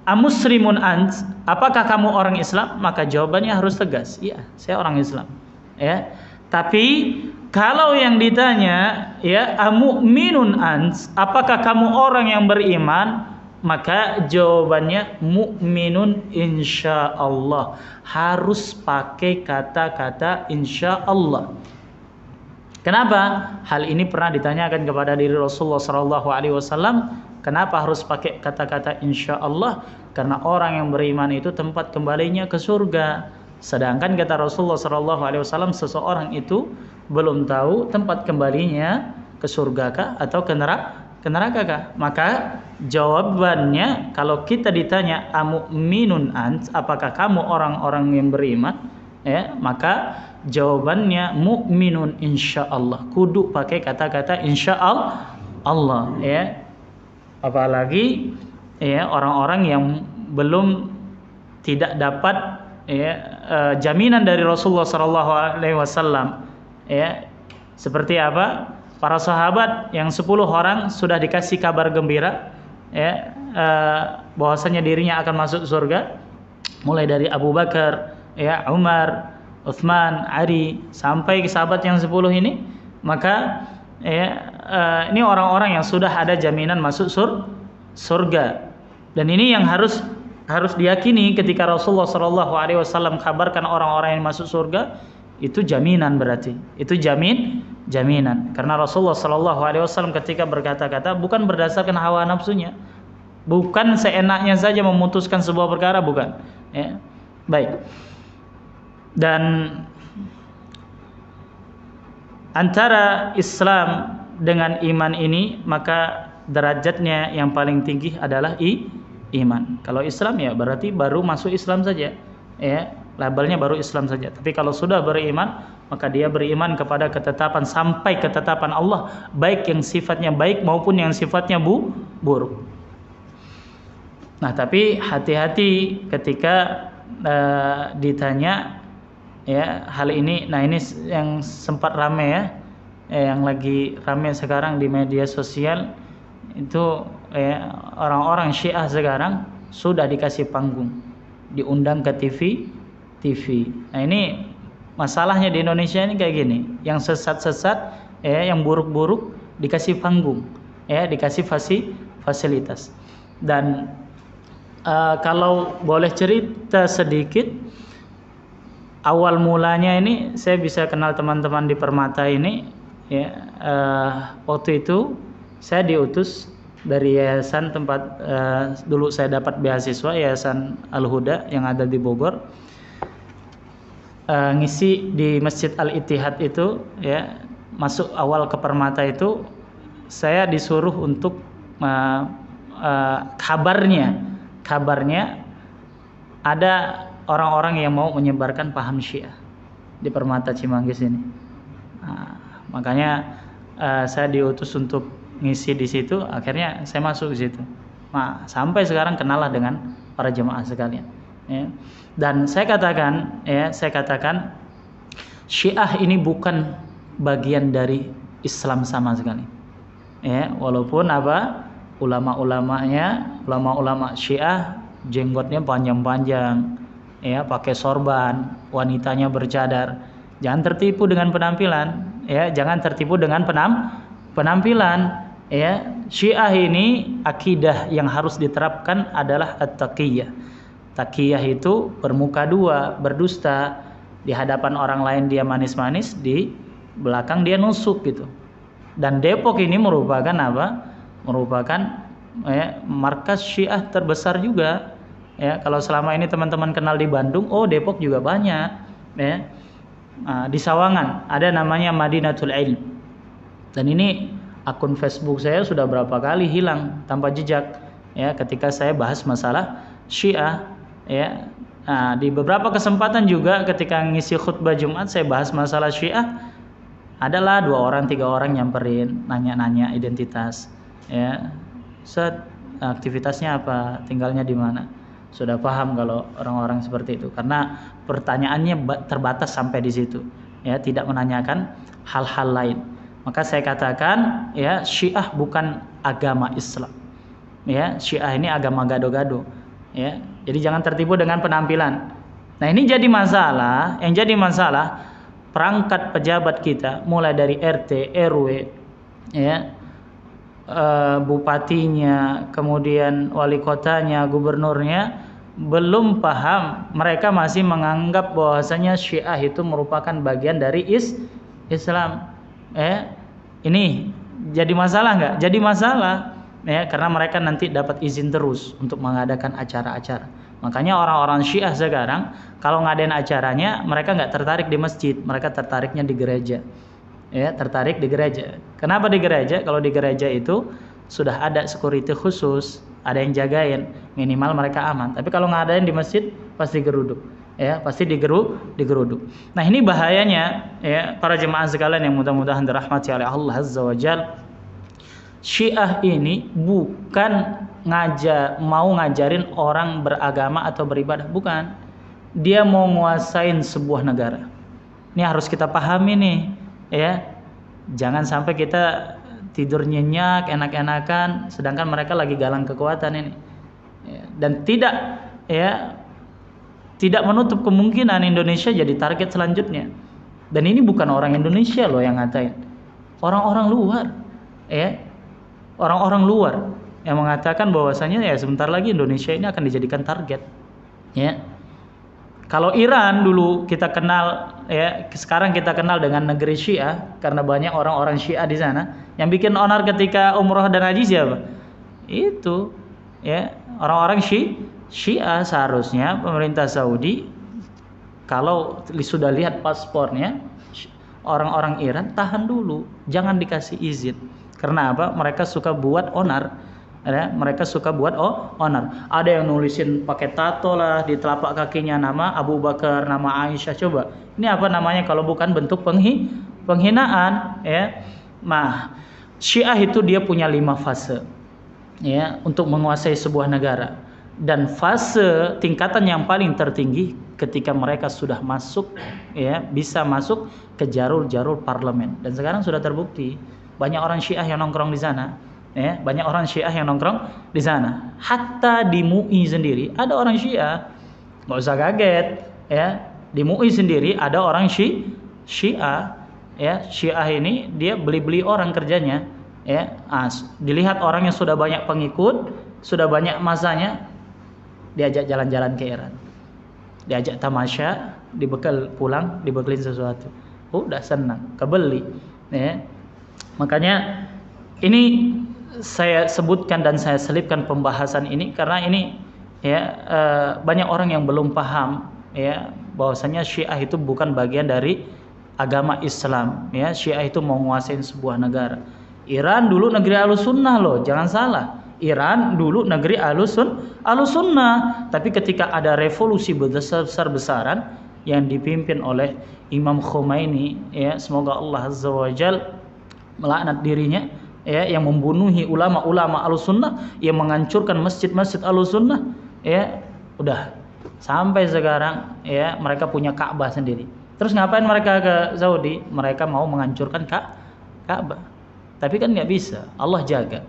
amuslimun ant, apakah kamu orang Islam? Maka jawabannya harus tegas, iya, saya orang Islam. Ya. Tapi kalau yang ditanya, ya, amu'minun ant, apakah kamu orang yang beriman? Maka jawabannya mu'minun insyaallah. Harus pakai kata-kata insyaallah. Kenapa? Hal ini pernah ditanyakan kepada diri Rasulullah SAW. Kenapa harus pakai kata-kata insyaallah? Karena orang yang beriman itu tempat kembalinya ke surga. Sedangkan kata Rasulullah SAW, seseorang itu belum tahu tempat kembalinya ke surga kah atau ke neraka kah? Maka jawabannya, kalau kita ditanya amu'minun ant, apakah kamu orang-orang yang beriman, ya, maka jawabannya mu'minun insyaallah. Kudu pakai kata-kata insyaallah, ya. Apalagi, ya, orang-orang yang belum tidak dapat jaminan dari Rasulullah SAW. Ya, seperti apa? Para sahabat yang 10 orang sudah dikasih kabar gembira, ya, bahwasanya dirinya akan masuk surga, mulai dari Abu Bakar, ya, Umar, Utsman, Ali, sampai ke sahabat yang 10 ini, maka ini orang-orang yang sudah ada jaminan masuk surga. Dan ini yang harus diyakini ketika Rasulullah SAW kabarkan orang-orang yang masuk surga, itu jaminan berarti. Itu jaminan. Karena Rasulullah SAW ketika berkata-kata bukan berdasarkan hawa nafsunya, bukan seenaknya saja memutuskan sebuah perkara, bukan. Ya. Baik. Dan antara Islam dengan iman ini, maka derajatnya yang paling tinggi adalah iman. Kalau Islam ya berarti baru masuk Islam saja, ya, labelnya baru Islam saja. Tapi kalau sudah beriman, maka dia beriman kepada ketetapan, sampai ketetapan Allah, baik yang sifatnya baik maupun yang sifatnya buruk. Nah, tapi hati-hati ketika ditanya, ya, hal ini. Nah, ini yang sempat rame, ya, yang lagi rame sekarang di media sosial itu, orang-orang Syiah sekarang sudah dikasih panggung, diundang ke TV. Nah, ini masalahnya di Indonesia ini kayak gini, yang sesat-sesat, yang buruk-buruk dikasih panggung, dikasih fasilitas. Dan kalau boleh cerita sedikit, awal mulanya ini saya bisa kenal teman-teman di Permata ini, ya, waktu itu saya diutus dari yayasan tempat dulu saya dapat beasiswa, Yayasan Al-Huda yang ada di Bogor, ngisi di Masjid Al-Ittihad itu, ya, masuk awal ke Permata itu saya disuruh untuk kabarnya ada orang-orang yang mau menyebarkan paham Syiah di Permata Cimanggis ini. Nah, makanya saya diutus untuk ngisi di situ, akhirnya saya masuk di situ. Nah, sampai sekarang kenal dengan para jemaah sekalian. Ya. Dan saya katakan Syiah ini bukan bagian dari Islam sama sekali. Ya, walaupun ulama Syiah jenggotnya panjang-panjang, ya, pakai sorban, wanitanya bercadar. Jangan tertipu dengan penampilan, ya, jangan tertipu dengan penampilan, ya. Syiah ini akidah yang harus diterapkan adalah at-taqiyah. Taqiyah itu bermuka dua, berdusta. Di hadapan orang lain dia manis-manis, di belakang dia nusuk gitu. Dan Depok ini merupakan markas Syiah terbesar juga. Ya, kalau selama ini teman-teman kenal di Bandung, Depok juga banyak, ya. Di Sawangan ada namanya Madinatul Ilm. Dan ini akun Facebook saya sudah berapa kali hilang tanpa jejak, ya, ketika saya bahas masalah Syiah, ya. Nah, di beberapa kesempatan juga ketika ngisi khutbah Jumat saya bahas masalah Syiah, adalah 2 orang 3 orang nyamperin, nanya-nanya identitas, ya. Aktivitasnya apa, tinggalnya di mana. Sudah paham kalau orang-orang seperti itu, karena pertanyaannya terbatas sampai di situ, ya, tidak menanyakan hal-hal lain. Maka saya katakan, ya, Syiah bukan agama Islam, ya. Syiah ini agama gado-gado, ya. Jadi jangan tertipu dengan penampilan. Nah, ini jadi masalah. Yang jadi masalah, perangkat pejabat kita, mulai dari RT, RW, ya, bupatinya, kemudian wali kotanya, gubernurnya belum paham. Mereka masih menganggap bahwasanya Syiah itu merupakan bagian dari Islam. Ini jadi masalah nggak? Jadi masalah, ya, karena mereka nanti dapat izin terus untuk mengadakan acara-acara. Makanya orang-orang Syiah sekarang kalau ngadain acaranya, mereka nggak tertarik di masjid, mereka tertariknya di gereja. Ya, tertarik di gereja. Kenapa di gereja? Kalau di gereja itu sudah ada security khusus, ada yang jagain, minimal mereka aman. Tapi kalau ngadain di masjid pasti geruduk, ya, pasti digeruduk. Nah, ini bahayanya, ya, para jemaah sekalian yang mudah-mudahan dirahmati oleh Allah Azza wa Jalla. Syiah ini bukan mau ngajarin orang beragama atau beribadah, bukan. Dia mau nguasain sebuah negara. Ini harus kita pahami nih, ya. Jangan sampai kita tidur nyenyak, enak-enakan, sedangkan mereka lagi galang kekuatan ini. Ya, dan tidak menutup kemungkinan Indonesia jadi target selanjutnya. Dan ini bukan orang Indonesia loh yang ngatain, orang-orang luar, ya. Orang-orang luar yang mengatakan bahwasanya ya sebentar lagi Indonesia ini akan dijadikan target, ya. Kalau Iran dulu kita kenal, ya, sekarang kita kenal dengan negeri Syiah karena banyak orang-orang Syiah di sana. Yang bikin onar ketika umroh dan haji siapa? Itu, ya, orang-orang Syiah. Seharusnya pemerintah Saudi kalau sudah lihat paspornya orang-orang Iran, tahan dulu, jangan dikasih izin. Karena apa? Mereka suka buat onar. Ya, mereka suka buat onar. Ada yang nulisin pakai tato lah di telapak kakinya nama Abu Bakar, nama Aisyah. Coba, ini apa namanya kalau bukan bentuk penghinaan, ya? Nah, Syiah itu dia punya 5 fase, ya, untuk menguasai sebuah negara. Dan fase tingkatan yang paling tertinggi ketika mereka sudah masuk, ya, bisa masuk ke jalur parlemen. Dan sekarang sudah terbukti banyak orang Syiah yang nongkrong di sana, ya, banyak orang Syiah yang nongkrong di sana. Hatta di MUI sendiri ada orang Syiah, nggak usah kaget, ya. Di MUI sendiri ada orang Syiah, ya. Syiah ini dia beli orang kerjanya, ya. Dilihat orangnya sudah banyak pengikut, sudah banyak masanya, diajak jalan-jalan ke Iran, diajak tamasya, dibekal pulang, dibekelin sesuatu, udah senang, kebeli, ya. Makanya ini saya sebutkan dan saya selipkan pembahasan ini karena ini, ya, banyak orang yang belum paham, ya, bahwasanya Syiah itu bukan bagian dari agama Islam, ya. Syiah itu mau nguasain sebuah negara. Iran dulu negeri Ahlussunnah loh, jangan salah. Iran dulu negeri Ahlussunnah, tapi ketika ada revolusi besar-besaran yang dipimpin oleh Imam Khomeini, ya, semoga Allah Azza wa Jalla melaknat dirinya, ya, yang membunuhi ulama-ulama Ahlussunnah, yang menghancurkan masjid-masjid Ahlussunnah, ya. Udah sampai sekarang, ya, mereka punya Ka'bah sendiri. Terus ngapain mereka ke Saudi? Mereka mau menghancurkan Ka'bah. Tapi kan nggak bisa. Allah jaga.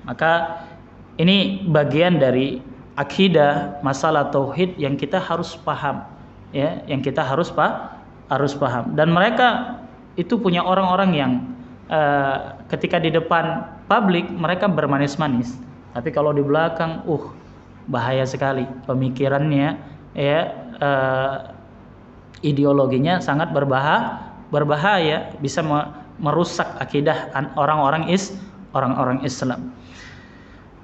Maka ini bagian dari akidah masalah tauhid yang kita harus paham, ya, yang kita harus paham. Dan mereka itu punya orang-orang yang ketika di depan publik mereka bermanis-manis, tapi kalau di belakang bahaya sekali pemikirannya, ya, ideologinya sangat berbahaya, bisa merusak akidah orang-orang Islam.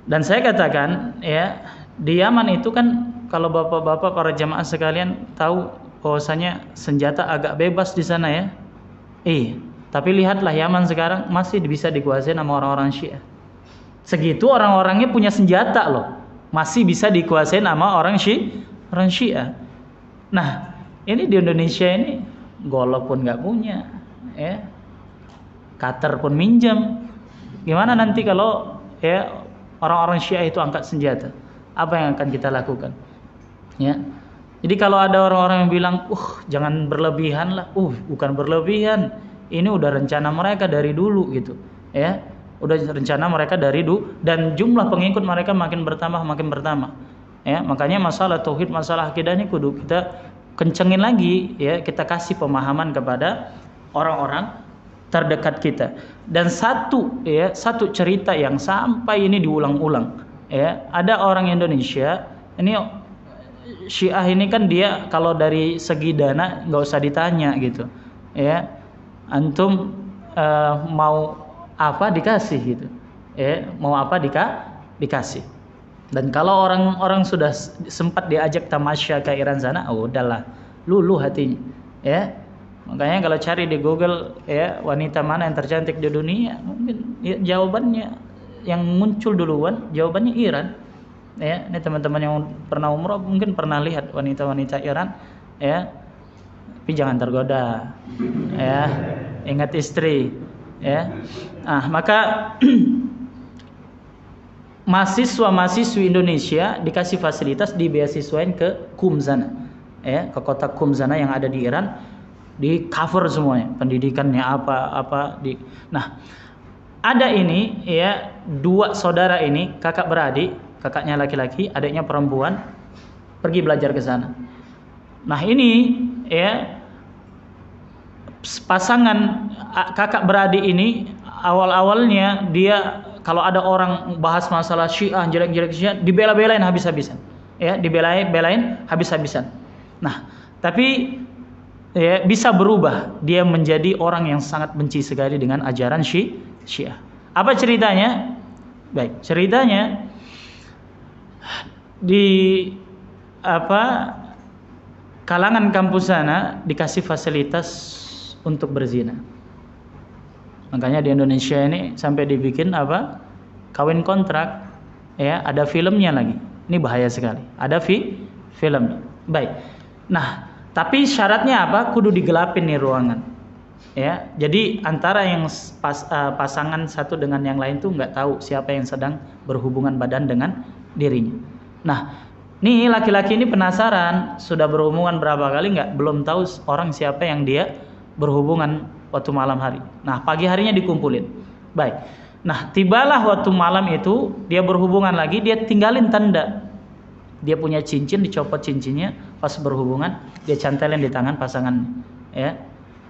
Dan saya katakan, ya, di Yaman itu kan kalau bapak-bapak para jamaah sekalian tahu bahwasanya senjata agak bebas di sana, ya. Tapi lihatlah Yaman sekarang masih bisa dikuasai sama orang-orang Syiah. Segitu orang-orangnya punya senjata loh, masih bisa dikuasai sama orang Syiah. Nah, ini di Indonesia ini Golok pun nggak punya, ya. Qatar pun minjam. Gimana nanti kalau, ya, orang-orang Syiah itu angkat senjata? Apa yang akan kita lakukan? Ya. Jadi kalau ada orang-orang yang bilang, jangan berlebihan lah. Bukan berlebihan. Ini udah rencana mereka dari dulu gitu, ya. Udah rencana mereka dari dulu, dan jumlah pengikut mereka makin bertambah. Ya, makanya masalah tauhid, masalah akidah ini kudu kita kencengin lagi, ya. Kita kasih pemahaman kepada orang-orang terdekat kita. Dan satu cerita yang sampai ini diulang-ulang, ya. Ada orang Indonesia ini Syiah ini kan dia kalau dari segi dana nggak usah ditanya gitu, ya. Antum mau apa dikasih gitu, ya. Mau apa dikasih. Dan kalau orang-orang sudah sempat diajak tamasya ke Iran sana, udahlah, luluh hatinya, ya. Makanya kalau cari di Google, ya, wanita mana yang tercantik di dunia, mungkin, ya, jawabannya yang muncul duluan jawabannya Iran. Ya, ini teman-teman yang pernah umroh mungkin pernah lihat wanita-wanita Iran, ya. Tapi jangan tergoda, ya. Ingat istri, Ya. Maka mahasiswa-mahasiswi Indonesia dikasih fasilitas dibeasiswain ke Qum sana. Ya, ke kota Qum sana yang ada di Iran, di cover semuanya, pendidikannya apa. Nah, ada ini ya, dua saudara ini, kakak beradik, kakaknya laki-laki, adiknya perempuan, pergi belajar ke sana. Nah, ini ya, pasangan kakak beradik ini awal-awalnya dia kalau ada orang bahas masalah Syiah, jelek-jelek Syiah, dibela-belain habis-habisan. Ya, dibela-belain habis-habisan. Nah, tapi ya, bisa berubah, dia menjadi orang yang sangat benci sekali dengan ajaran Syiah. Apa ceritanya? Baik, ceritanya di kalangan kampus sana dikasih fasilitas untuk berzina. Makanya di Indonesia ini sampai dibikin kawin kontrak, ya, ada filmnya lagi. Ini bahaya sekali. Ada filmnya. Baik. Nah, tapi syaratnya apa? Kudu digelapin nih ruangan. Ya, jadi antara yang pasangan satu dengan yang lain tuh nggak tahu siapa yang sedang berhubungan badan dengan dirinya. Nah, nih laki-laki ini penasaran, sudah berhubungan berapa kali belum tahu orang siapa yang dia berhubungan waktu malam hari. Nah, pagi harinya dikumpulin. Baik. Nah, tibalah waktu malam itu dia berhubungan lagi, dia tinggalin tanda. Dia punya cincin, dicopot cincinnya pas berhubungan, dia cantelin di tangan pasangan. Ya.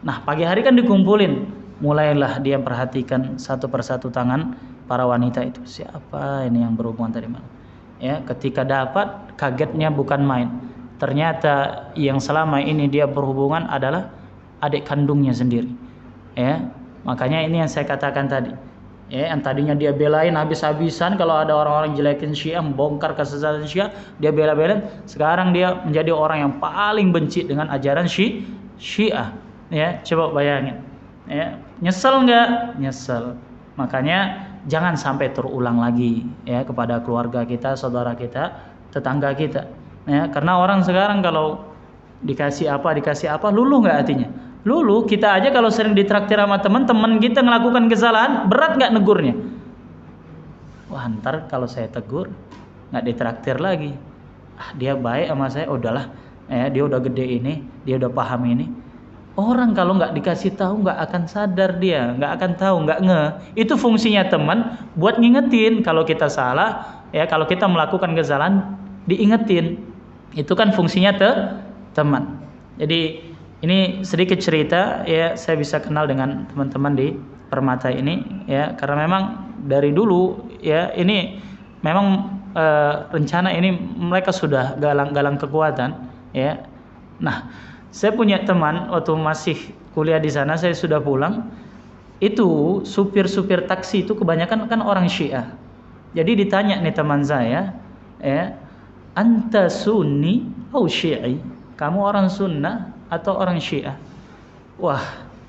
Nah, pagi hari kan dikumpulin. Mulailah dia perhatikan satu persatu tangan para wanita itu. Siapa ini yang berhubungan tadi malam? Ya, ketika dapat, kagetnya bukan main. Ternyata yang selama ini dia berhubungan adalah adik kandungnya sendiri. Ya, makanya ini yang saya katakan tadi. Ya, yang tadinya dia belain habis-habisan kalau ada orang-orang jelekin Syiah, bongkar kesesatan Syiah, dia bela-belain. Sekarang dia menjadi orang yang paling benci dengan ajaran Syiah. Ya, coba bayangin. Ya, nyesel nggak? Nyesel. Makanya jangan sampai terulang lagi ya kepada keluarga kita, saudara kita, tetangga kita. Ya, karena orang sekarang kalau dikasih apa, luluh nggak hatinya? Lulu, kita aja kalau sering ditraktir sama teman-teman kita ngelakukan kesalahan, berat nggak negurnya? Wah, ntar kalau saya tegur nggak ditraktir lagi. Dia baik sama saya, udahlah. Dia udah gede ini, dia udah paham ini. Orang kalau nggak dikasih tahu nggak akan sadar dia, nggak akan tahu, nggak Itu fungsinya teman buat ngingetin kalau kita salah, ya kalau kita melakukan kesalahan diingetin. Itu kan fungsinya teman. Jadi ini sedikit cerita ya, saya bisa kenal dengan teman-teman di Permata ini ya, karena memang dari dulu ya ini memang rencana ini mereka sudah galang kekuatan ya. Nah, saya punya teman waktu masih kuliah di sana, saya sudah pulang, itu supir-supir taksi itu kebanyakan kan orang Syiah. Jadi ditanya nih teman saya, ya, anta sunni atau syi'i? Kamu orang sunnah atau orang Syiah? Wah,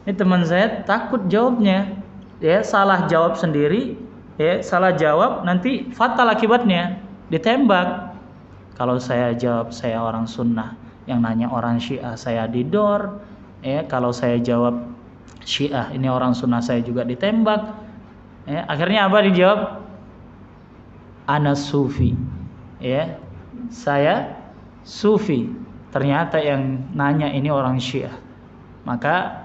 ini teman saya takut jawabnya, ya salah jawab sendiri, ya salah jawab nanti fatal akibatnya, ditembak. Kalau saya jawab saya orang sunnah, yang nanya orang Syiah, saya didor. Ya, kalau saya jawab Syiah, ini orang sunnah, saya juga ditembak. Ya, akhirnya apa dijawab? Ana sufi. Ya, saya sufi. Ternyata yang nanya ini orang Syiah. Maka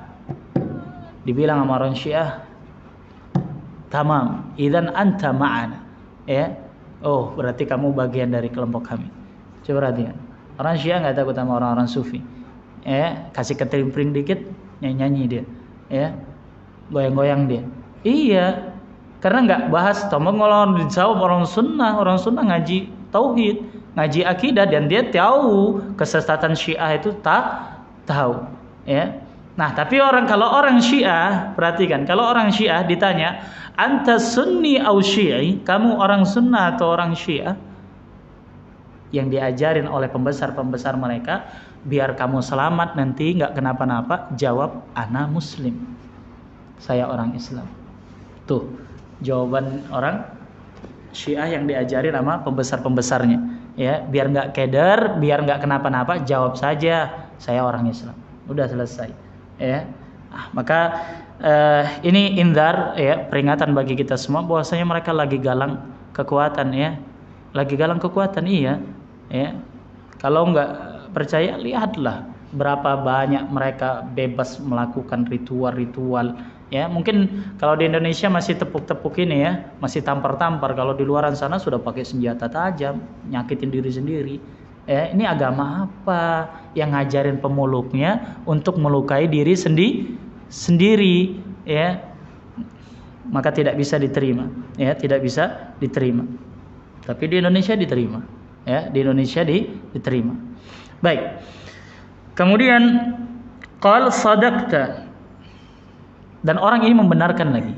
dibilang sama orang Syiah, tamam, idzan anta ma'ana. Ya. Oh, berarti kamu bagian dari kelompok kami. Coba perhatikan. Orang Syiah nggak takut sama orang-orang Sufi. Ya, kasih ketelimpring dikit, nyanyi dia. Ya, goyang-goyang dia. Iya, karena nggak bahas tombol ngolong dijawab orang sunnah ngaji tauhid, ngaji akidah, dan dia tahu kesesatan Syiah itu tahu. Ya. Nah, tapi kalau orang Syiah, perhatikan, kalau orang Syiah ditanya, anta sunni au syi'i, kamu orang sunnah atau orang Syiah? Yang diajarin oleh pembesar-pembesar mereka, biar kamu selamat nanti nggak kenapa-napa, jawab ana muslim, saya orang Islam. Tuh jawaban orang Syiah yang diajarin sama pembesar-pembesarnya, ya, biar nggak keder, biar nggak kenapa-napa, jawab saja saya orang Islam, udah selesai. Ya, Maka ini indar ya, peringatan bagi kita semua bahwasanya mereka lagi galang kekuatan ya. Lagi galang kekuatan iya ya. Kalau nggak percaya lihatlah berapa banyak mereka bebas melakukan ritual-ritual ya. Mungkin kalau di Indonesia masih tepuk-tepuk ini ya, masih tampar-tampar. Kalau di luaran sana sudah pakai senjata tajam, nyakitin diri sendiri. Ya, ini agama apa yang ngajarin pemuluknya untuk melukai diri sendiri ya, maka tidak bisa diterima ya, tidak bisa diterima. Tapi di Indonesia diterima ya, di Indonesia diterima. Baik, kemudian qal sadaqta, dan orang ini membenarkan lagi,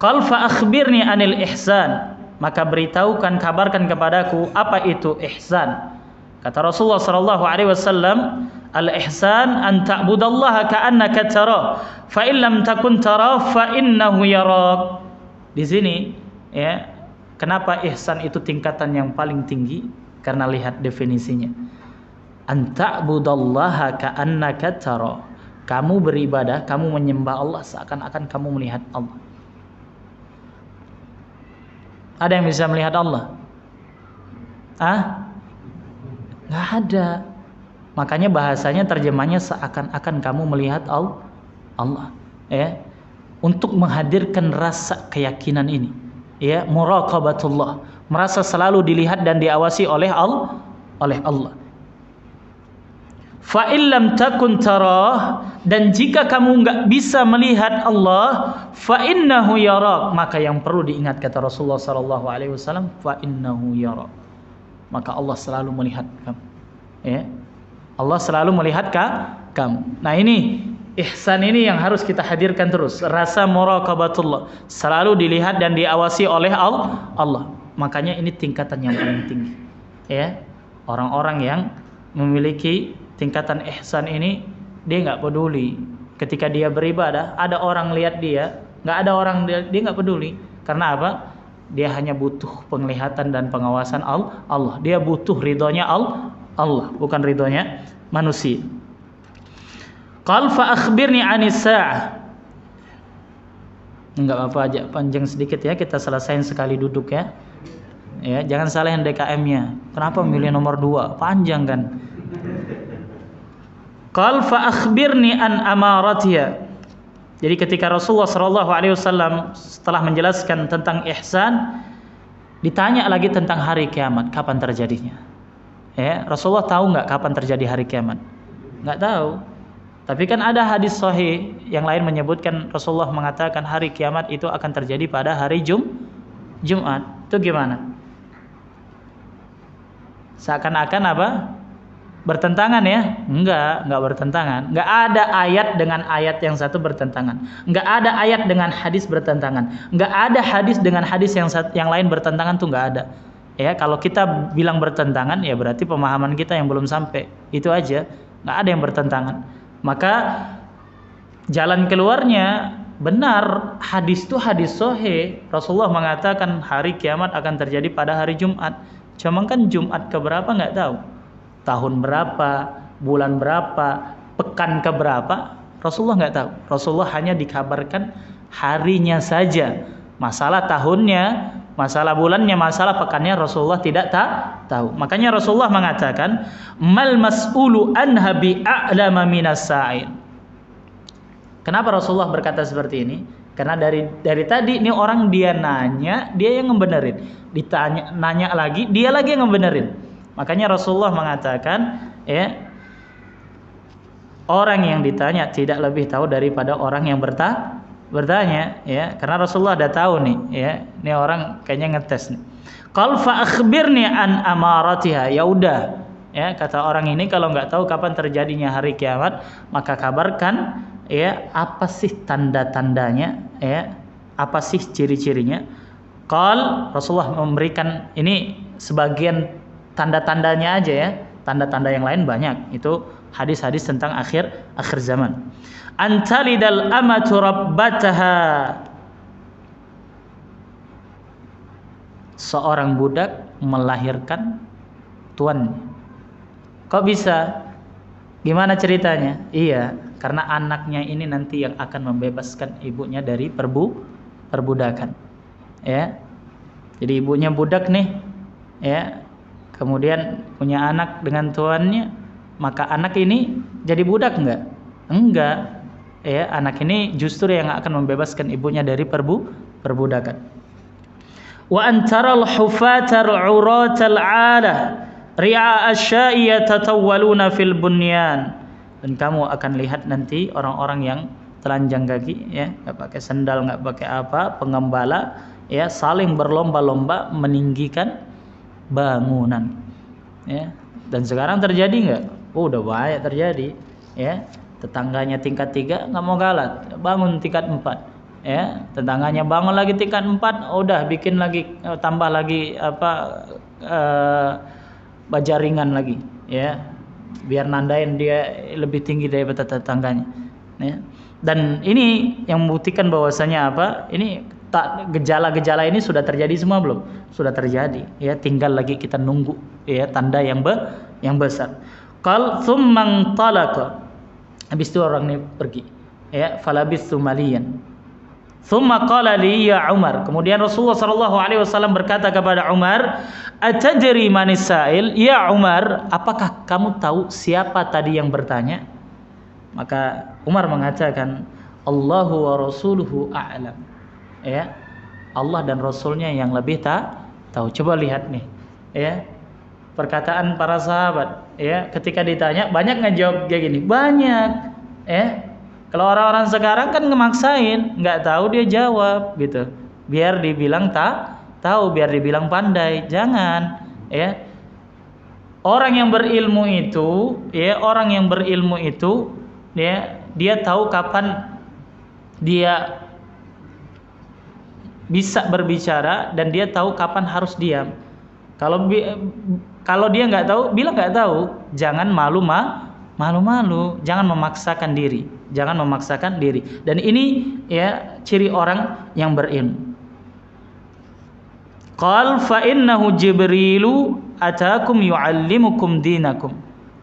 qal fa akhbirni anil ihsan, maka beritahukan, kabarkan kepadaku apa itu ihsan. Kata Rasulullah sallallahu alaihi wasallam, al-ihsan an ta'budallaha ka'annaka tarah, fa in lam takun tarah fa innahu yarak. Di sini ya, kenapa ihsan itu tingkatan yang paling tinggi? Karena lihat definisinya. An ta'budallaha ka'annaka tarah. Kamu beribadah, kamu menyembah Allah seakan-akan kamu melihat Allah. Ada yang bisa melihat Allah? Nggak ada. Makanya bahasanya, terjemahnya seakan-akan kamu melihat Allah. Ya, untuk menghadirkan rasa keyakinan ini, ya, muraqabatullah, merasa selalu dilihat dan diawasi oleh Allah. Fa illam takun tarah, dan jika kamu enggak bisa melihat Allah, fa innahu yarak, maka yang perlu diingat kata Rasulullah sallallahu alaihi wasallam, fa innahu yarak, maka Allah selalu melihat kamu ya, Allah selalu melihat kamu. Nah, ini ihsan ini yang harus kita hadirkan terus, rasa muraqabatullah, selalu dilihat dan diawasi oleh Allah. Makanya ini tingkatan yang paling tinggi ya. Orang-orang yang memiliki tingkatan ihsan ini, dia nggak peduli ketika dia beribadah ada orang lihat dia, nggak ada orang, dia nggak peduli. Karena apa? Dia hanya butuh penglihatan dan pengawasan Allah. Dia butuh ridhonya Allah, bukan ridhonya manusia. Qal fa akhbirni 'anis sa'ah. Enggak apa-apa aja, panjang sedikit ya, kita selesain sekali duduk ya. Ya, jangan salahin DKM-nya. Kenapa milih nomor 2? Panjang kan? Qal fa akhbirni an amaratiha. Jadi ketika Rasulullah sallallahu alaihi wasallam setelah menjelaskan tentang ihsan, ditanya lagi tentang hari kiamat, kapan terjadinya? Ya, Rasulullah tahu enggak kapan terjadi hari kiamat? Enggak tahu. Tapi kan ada hadis sahih yang lain menyebutkan Rasulullah mengatakan hari kiamat itu akan terjadi pada hari Jumat. Itu gimana? Seakan-akan apa? Bertentangan ya? Enggak bertentangan. Enggak ada ayat dengan ayat yang satu bertentangan. Enggak ada ayat dengan hadis bertentangan. Enggak ada hadis dengan hadis yang lain bertentangan, tuh enggak ada. Ya, kalau kita bilang bertentangan ya berarti pemahaman kita yang belum sampai. Itu aja. Enggak ada yang bertentangan. Maka jalan keluarnya benar, hadis itu hadis sahih. Rasulullah mengatakan hari kiamat akan terjadi pada hari Jumat. Cuma kan Jumat keberapa enggak tahu. Tahun berapa, bulan berapa, pekan keberapa, Rasulullah nggak tahu. Rasulullah hanya dikabarkan harinya saja. Masalah tahunnya, masalah bulannya, masalah pekannya Rasulullah tidak tahu. Makanya Rasulullah mengatakan, mal mas'ulu anha bi a'lama minas sa'il. Kenapa Rasulullah berkata seperti ini? Karena dari tadi ini orang dia nanya, dia yang ngebenerin. Ditanya, nanya lagi, dia lagi yang ngebenerin. Makanya Rasulullah mengatakan, ya, orang yang ditanya tidak lebih tahu daripada orang yang bertanya, ya, karena Rasulullah udah tahu nih, ya, ini orang kayaknya ngetes nih. Qal fa akhbirni an amaratiha. Ya udah, ya, kata orang ini kalau nggak tahu kapan terjadinya hari kiamat, maka kabarkan, ya, apa sih tanda-tandanya, ya, apa sih ciri-cirinya. Qal, Rasulullah memberikan ini sebagian tanda-tandanya aja ya, tanda-tanda yang lain banyak. Itu hadis-hadis tentang akhir zaman. Antalidal amatu rabbataha. Seorang budak melahirkan tuannya. Kok bisa? Gimana ceritanya? Iya, karena anaknya ini nanti yang akan membebaskan ibunya dari perbudakan. Ya. Jadi ibunya budak nih, ya. Kemudian punya anak dengan tuannya, maka anak ini jadi budak enggak? Enggak. Ya, anak ini justru yang akan membebaskan ibunya dari perbudakan. Wa antaral hufatal uratal 'ala ri'a asya'i yatatawwaluna fil bunyan. Dan kamu akan lihat nanti orang-orang yang telanjang kaki, ya, enggak pakai sandal, enggak pakai apa, pengembala, ya, saling berlomba-lomba meninggikan bangunan, ya. Dan sekarang terjadi enggak? Oh, udah banyak terjadi, ya. Tetangganya tingkat 3 enggak mau galat, bangun tingkat 4, ya. Tetangganya bangun lagi tingkat 4, udah bikin lagi, tambah lagi apa, bajaringan lagi, ya. Biar nandain dia lebih tinggi daripada tetangganya, ya. Dan ini yang membuktikan bahwasanya apa? Ini gejala-gejala ini sudah terjadi semua belum? Sudah terjadi, ya. Tinggal lagi kita nunggu, ya, tanda yang besar. Qal tsumman talaqa. Habis itu orang ini pergi, ya. Falabithu maliyan. Tsumma qala li ya Umar. Kemudian Rasulullah sallallahu alaihi wasallam berkata kepada Umar, "Atajri manis sa'il?" Ya Umar, apakah kamu tahu siapa tadi yang bertanya? Maka Umar mengatakan, "Allahu wa rasuluhu a'lam." Ya. Allah dan Rasulnya yang lebih tahu. Coba lihat nih, ya. Perkataan para sahabat, ya, ketika ditanya banyak ngejawab kayak gini, banyak, ya. Kalau orang-orang sekarang kan ngemaksain, nggak tahu dia jawab gitu, biar dibilang tahu, biar dibilang pandai. Jangan, ya. Orang yang berilmu itu, ya, orang yang berilmu itu, ya, dia tahu kapan dia bisa berbicara dan dia tahu kapan harus diam. Kalau dia nggak tahu, bilang nggak tahu. Jangan malu-malu, jangan memaksakan diri, Dan ini, ya, ciri orang yang berilmu. Qal fa innahu Jibrilu atakum yu'allimukum dinakum.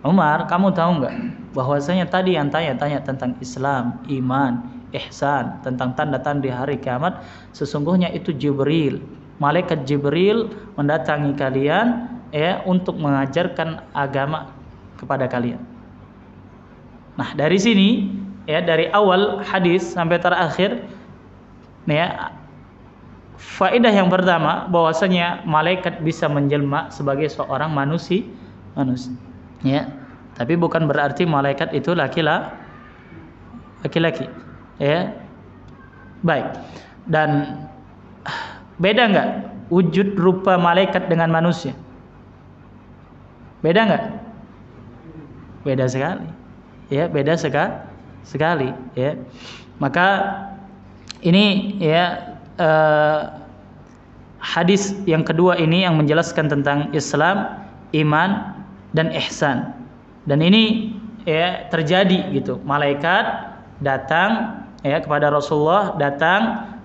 Umar, kamu tahu nggak bahwasanya tadi yang tanya tentang Islam, iman, ihsan, tentang tanda-tanda di hari kiamat, sesungguhnya itu Jibril, malaikat Jibril mendatangi kalian, ya, untuk mengajarkan agama kepada kalian. Nah, dari sini, ya, dari awal hadis sampai terakhir, ya, faedah yang pertama bahwasanya malaikat bisa menjelma sebagai seorang manusia, ya. Tapi bukan berarti malaikat itu laki-laki, ya. Baik. Dan beda enggak wujud rupa malaikat dengan manusia? Beda enggak? Beda sekali. Ya, beda sekali, ya. Maka ini, ya, hadis yang kedua ini yang menjelaskan tentang Islam, iman, dan ihsan. Dan ini, ya, terjadi gitu. Malaikat datang, ya, kepada Rasulullah,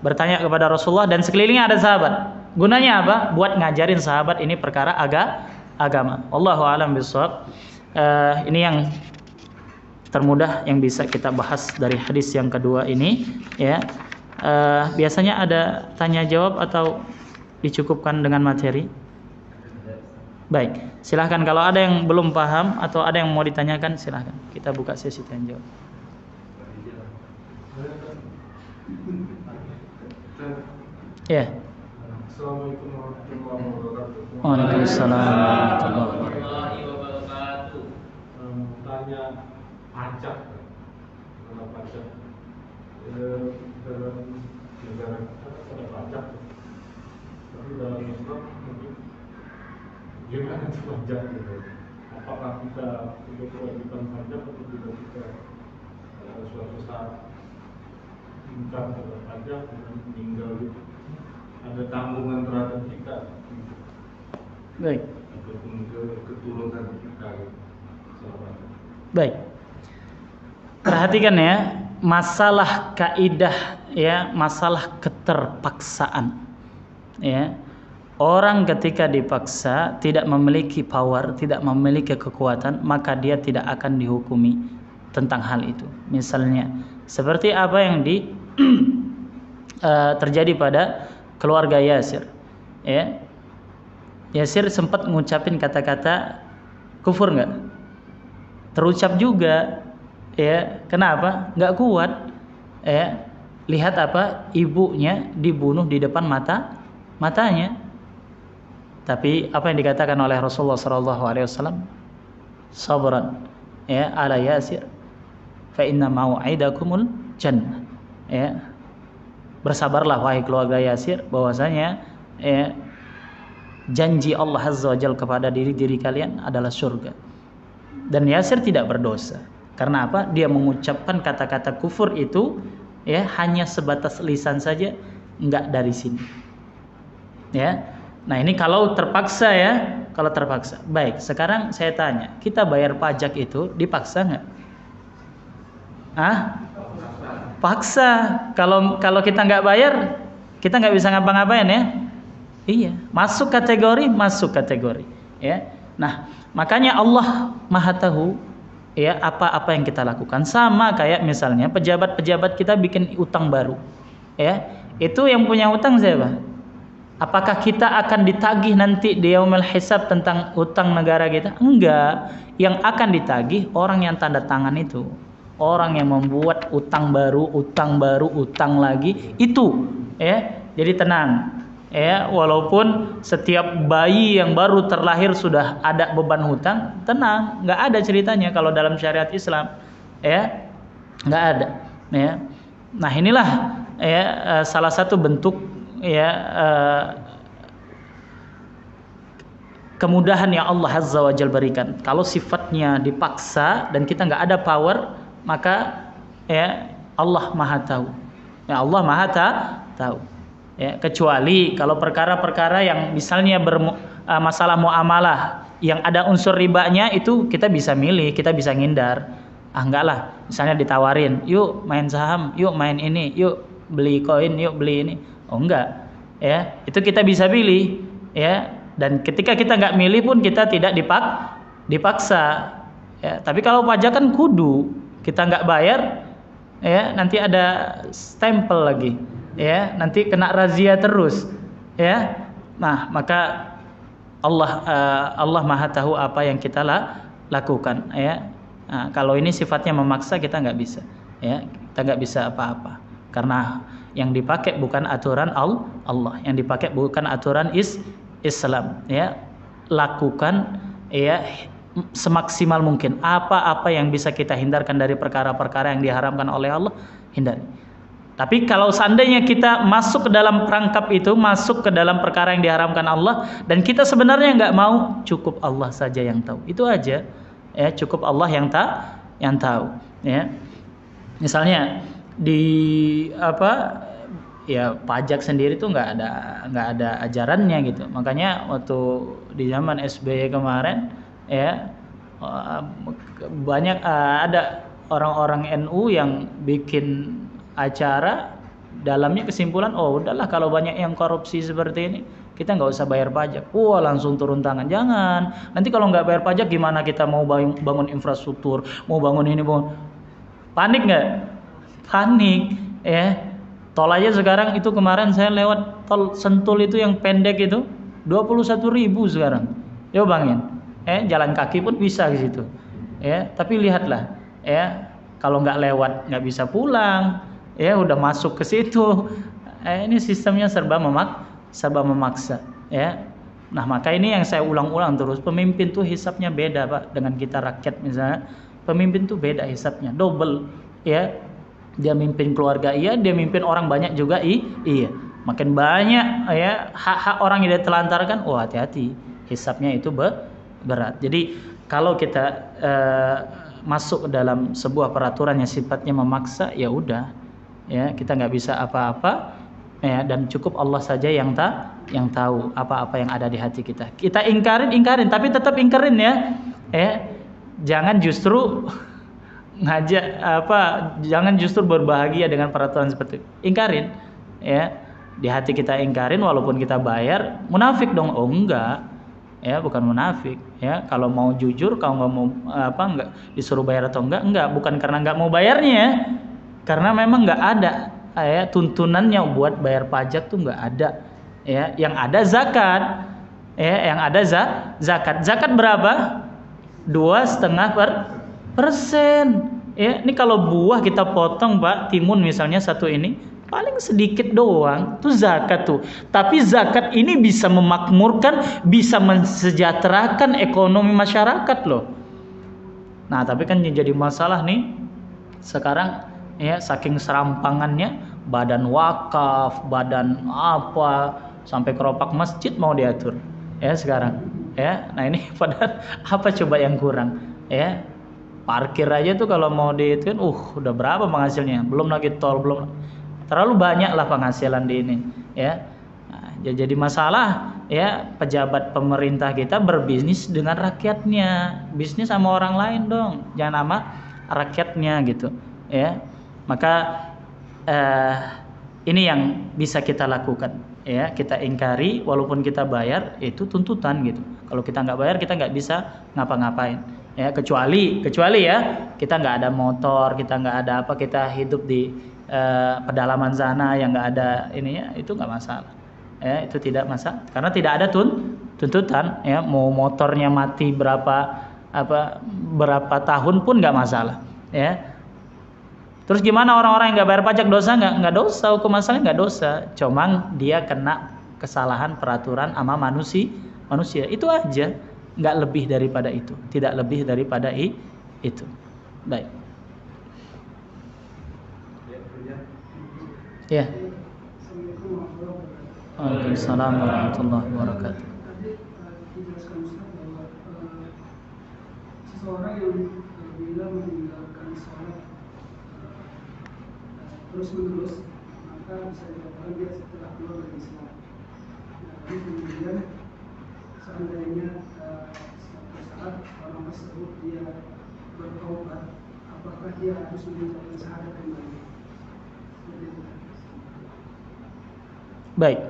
bertanya kepada Rasulullah, dan sekelilingnya ada sahabat. Gunanya apa? Buat ngajarin sahabat ini perkara agama. Wallahu a'lam bishawab. Ini yang termudah yang bisa kita bahas dari hadis yang kedua ini, ya. Biasanya ada tanya jawab atau dicukupkan dengan materi? Baik, silahkan kalau ada yang belum paham atau ada yang mau ditanyakan, silahkan. Kita buka sesi tanya jawab. Ya. Assalamualaikum warahmatullahi wabarakatuh. Waalaikumsalam warahmatullahi wabarakatuh. Tanya pajak, dalam negara kita ada pajak, tapi dalam Islam mungkin gimana itu pajak gitu? Apakah kita punya kewajiban pajak atau tidak kita suatu saat income terhadap pajak dan meninggal itu ada tanggungan terhadap kita, gitu. Baik. Ataupun keturunan kita, gitu. Baik. Perhatikan, ya, masalah kaidah, ya, masalah keterpaksaan, ya. orang ketika dipaksa tidak memiliki power, tidak memiliki kekuatan, maka dia tidak akan dihukumi tentang hal itu. Misalnya seperti apa yang terjadi pada keluarga Yasir. Ya. Yasir sempat mengucapin kata-kata kufur nggak? Terucap juga. Ya, kenapa? Nggak kuat. Ya, lihat apa? Ibunya dibunuh di depan matanya. Tapi apa yang dikatakan oleh Rasulullah SAW? Sabran, ya, ala Yasir, fa inna mau'idakumul jannah. Ya, bersabarlah wahai keluarga Yasir, bahwasanya ya, janji Allah Azza wa Jalla kepada diri kalian adalah surga. Dan Yasir tidak berdosa. Karena apa? Dia mengucapkan kata-kata kufur itu ya hanya sebatas lisan saja, enggak dari sini. Ya. Nah, ini kalau terpaksa ya, kalau terpaksa. Baik, sekarang saya tanya, kita bayar pajak itu dipaksa enggak? Paksa. Kalau kita enggak bayar, kita enggak bisa ngapa-ngapain ya. Iya, masuk kategori, ya. Nah, makanya Allah Maha tahu ya apa-apa yang kita lakukan. Sama kayak misalnya pejabat-pejabat kita bikin utang baru. Ya, itu yang punya utang siapa? Apakah kita akan ditagih nanti di yaumul hisab tentang utang negara kita? Enggak. Yang akan ditagih orang yang tanda tangan itu. Orang yang membuat utang baru, utang lagi itu, ya. Jadi tenang. Ya, walaupun setiap bayi yang baru terlahir sudah ada beban hutang, tenang, nggak ada ceritanya kalau dalam syariat Islam, ya, nggak ada, ya. Nah, inilah ya salah satu bentuk ya kemudahan yang Allah Azza wa Jalla berikan. Kalau sifatnya dipaksa dan kita nggak ada power, maka ya Allah Maha tahu. Ya Allah Maha tahu. Ya, kecuali kalau perkara-perkara yang misalnya masalah muamalah yang ada unsur ribanya, itu kita bisa milih, kita bisa ngindar. Enggak lah, misalnya ditawarin, yuk main saham, yuk main ini, yuk beli koin, yuk beli ini. Oh enggak, ya itu kita bisa pilih, ya. Dan ketika kita nggak milih pun kita tidak dipaksa. Ya, tapi kalau pajak kan kudu, kita nggak bayar, ya nanti ada stempel lagi. Ya, nanti kena razia terus, ya. Nah, maka Allah Maha tahu apa yang kita lakukan, ya. Nah, kalau ini sifatnya memaksa, kita nggak bisa, ya. Kita nggak bisa apa-apa, karena yang dipakai bukan aturan Allah, yang dipakai bukan aturan Islam, ya. Lakukan, ya, semaksimal mungkin apa-apa yang bisa kita hindarkan dari perkara-perkara yang diharamkan oleh Allah, hindari. Tapi kalau seandainya kita masuk ke dalam perangkap itu, masuk ke dalam perkara yang diharamkan Allah, dan kita sebenarnya nggak mau, cukup Allah saja yang tahu. Itu aja, ya, cukup Allah yang tahu. Ya, misalnya di ya pajak sendiri tuh nggak ada ajarannya gitu. Makanya waktu di zaman SBY kemarin, ya banyak ada orang-orang NU yang bikin acara, dalamnya kesimpulan, oh udahlah kalau banyak yang korupsi seperti ini, kita nggak usah bayar pajak. Wah, langsung turun tangan. Jangan, nanti kalau nggak bayar pajak gimana kita mau bangun infrastruktur, mau bangun ini, panik nggak? Panik, ya. Tol aja sekarang itu, kemarin saya lewat tol Sentul itu yang pendek itu 21.000 sekarang. Yo bangin, jalan kaki pun bisa di situ, ya. Tapi lihatlah, ya, kalau nggak lewat nggak bisa pulang. Ya udah masuk ke situ, ini sistemnya serba memaksa, ya. Nah, maka ini yang saya ulang-ulang terus, pemimpin tuh hisapnya beda, Pak, dengan kita rakyat misalnya. Pemimpin tuh beda hisapnya, double, ya. Dia mimpin keluarga, iya, dia mimpin orang banyak juga, iya. Makin banyak, ya, hak-hak orang yang ditelantarkan, oh hati-hati, hisapnya itu berat. Jadi kalau kita masuk dalam sebuah peraturan yang sifatnya memaksa, ya udah, ya kita nggak bisa apa-apa, ya, dan cukup Allah saja yang tahu apa-apa yang ada di hati kita. Kita ingkarin, tapi tetap ingkarin, ya. Jangan justru jangan justru berbahagia dengan peraturan seperti itu. Ingkarin, ya. di hati kita ingkarin walaupun kita bayar, munafik dong? Oh enggak, ya bukan munafik. Ya kalau mau jujur, kalau nggak mau nggak disuruh bayar atau enggak, bukan karena nggak mau bayarnya ya, karena memang nggak ada ya tuntunannya buat bayar pajak tuh nggak ada. Ya, yang ada zakat. Ya, yang ada zakat. Zakat berapa? 2,5%. Ya, ini kalau buah kita potong, Pak, timun misalnya satu ini, paling sedikit doang, tuh zakat tuh. Tapi zakat ini bisa memakmurkan, bisa mensejahterakan ekonomi masyarakat loh. Nah, tapi kan yang jadi masalah nih sekarang ya saking serampangannya, badan wakaf, badan apa, sampai keropak masjid mau diatur. Ya sekarang. Ya, nah ini padahal apa coba yang kurang? Ya. Parkir aja tuh kalau mau dihitung udah berapa penghasilnya, belum lagi tol, belum terlalu banyak lah penghasilan di ini ya. Nah, jadi masalah ya pejabat pemerintah kita berbisnis dengan rakyatnya, bisnis sama orang lain dong, jangan sama rakyatnya gitu ya. Maka ini yang bisa kita lakukan ya, kita ingkari walaupun kita bayar, itu tuntutan gitu. Kalau kita nggak bayar kita nggak bisa ngapa-ngapain ya, kecuali ya kita nggak ada motor, kita nggak ada apa, kita hidup di pedalaman sana yang nggak ada ininya, itu nggak masalah ya, itu tidak masalah karena tidak ada tuntutan ya, mau motornya mati berapa tahun pun nggak masalah ya. Terus gimana orang-orang yang nggak bayar pajak, dosa nggak dosa, hukum asalnya nggak dosa, cuman dia kena kesalahan peraturan sama manusia itu aja, nggak lebih daripada itu, tidak lebih daripada itu. Baik. Ya. Waalaikumsalam warahmatullahi wabarakatuh. Tadi dijelaskan Ustaz bahwa seseorang yang bila meninggalkan sholat terus menerus, maka bisa dikatakan dia setelah keluar dari Islam. Nah, kemudian seandainya suatu saat orang tersebut dia bertaubat, apakah dia harus mengucapkan syahadat kembali? Baik.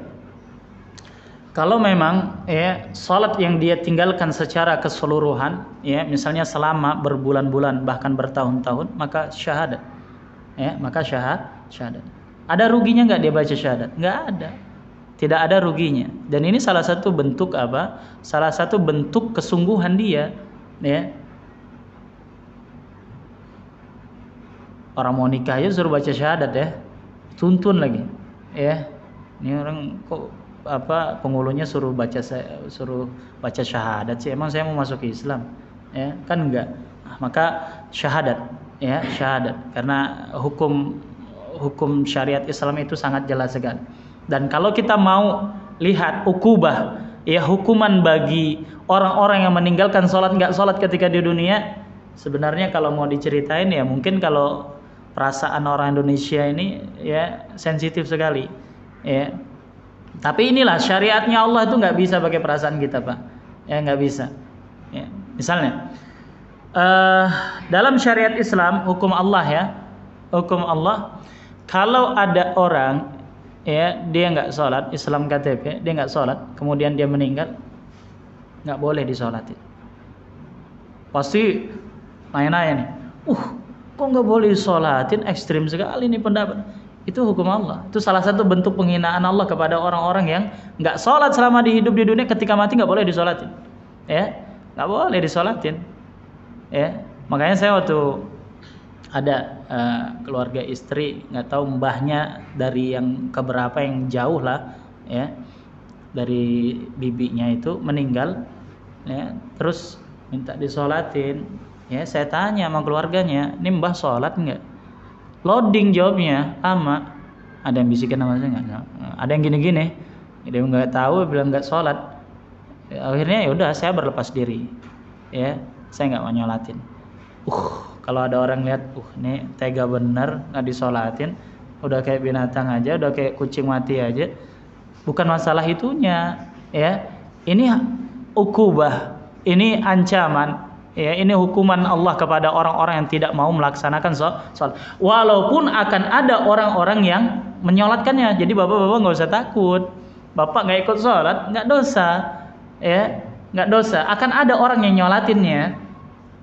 Kalau memang ya salat yang dia tinggalkan secara keseluruhan ya, misalnya selama berbulan-bulan bahkan bertahun-tahun, maka syahadat. Ya, maka syahadat. Ada ruginya enggak dia baca syahadat? Enggak ada. Tidak ada ruginya. Dan ini salah satu bentuk apa? Salah satu bentuk kesungguhan dia, ya. Orang mau nikah aja suruh baca syahadat ya. Tuntun lagi. Ya. Ini orang kok penghulunya suruh baca syahadat sih, emang saya mau masuk Islam ya kan? Enggak. Nah, maka syahadat ya, syahadat, karena hukum syariat Islam itu sangat jelas sekali. Dan kalau kita mau lihat ukubah ya, hukuman bagi orang-orang yang meninggalkan sholat, enggak sholat ketika di dunia, sebenarnya kalau mau diceritain ya mungkin kalau perasaan orang Indonesia ini ya sensitif sekali ya. Tapi inilah syariatnya Allah itu nggak bisa pakai perasaan kita, Pak. Ya nggak bisa. Ya. Misalnya dalam syariat Islam, hukum Allah ya, hukum Allah, kalau ada orang ya dia nggak sholat, Islam KTP, dia nggak sholat, kemudian dia meninggal, nggak boleh disolatin. Pasti nanya-nanya nih, kok nggak boleh disolatin? Ekstrim sekali nih pendapat. Itu hukum Allah. Itu salah satu bentuk penghinaan Allah kepada orang-orang yang nggak sholat selama hidup di dunia, ketika mati nggak boleh disolatin. Ya, nggak boleh disolatin. Ya, makanya saya waktu ada keluarga istri, nggak tahu mbahnya dari yang keberapa yang jauh lah, ya, dari bibinya itu meninggal, ya, terus minta disolatin. Ya, saya tanya sama keluarganya, ini mbah sholat nggak? Loading jawabnya sama. Ada yang bisikin sama saya nggak? Ada yang gini-gini, dia nggak tahu, bilang nggak sholat. Akhirnya ya udah saya berlepas diri, ya saya nggak mau nyolatin. Kalau ada orang lihat, ini tega bener nggak disolatin, udah kayak binatang aja, udah kayak kucing mati aja. Bukan masalah itunya, ya. Ini ukubah, ini ancaman. Ya, ini hukuman Allah kepada orang-orang yang tidak mau melaksanakan sholat. Walaupun akan ada orang-orang yang menyolatkannya. Jadi bapak-bapak nggak usah takut. Bapak nggak ikut sholat, nggak dosa, ya, nggak dosa. Akan ada orang yang nyolatinnya,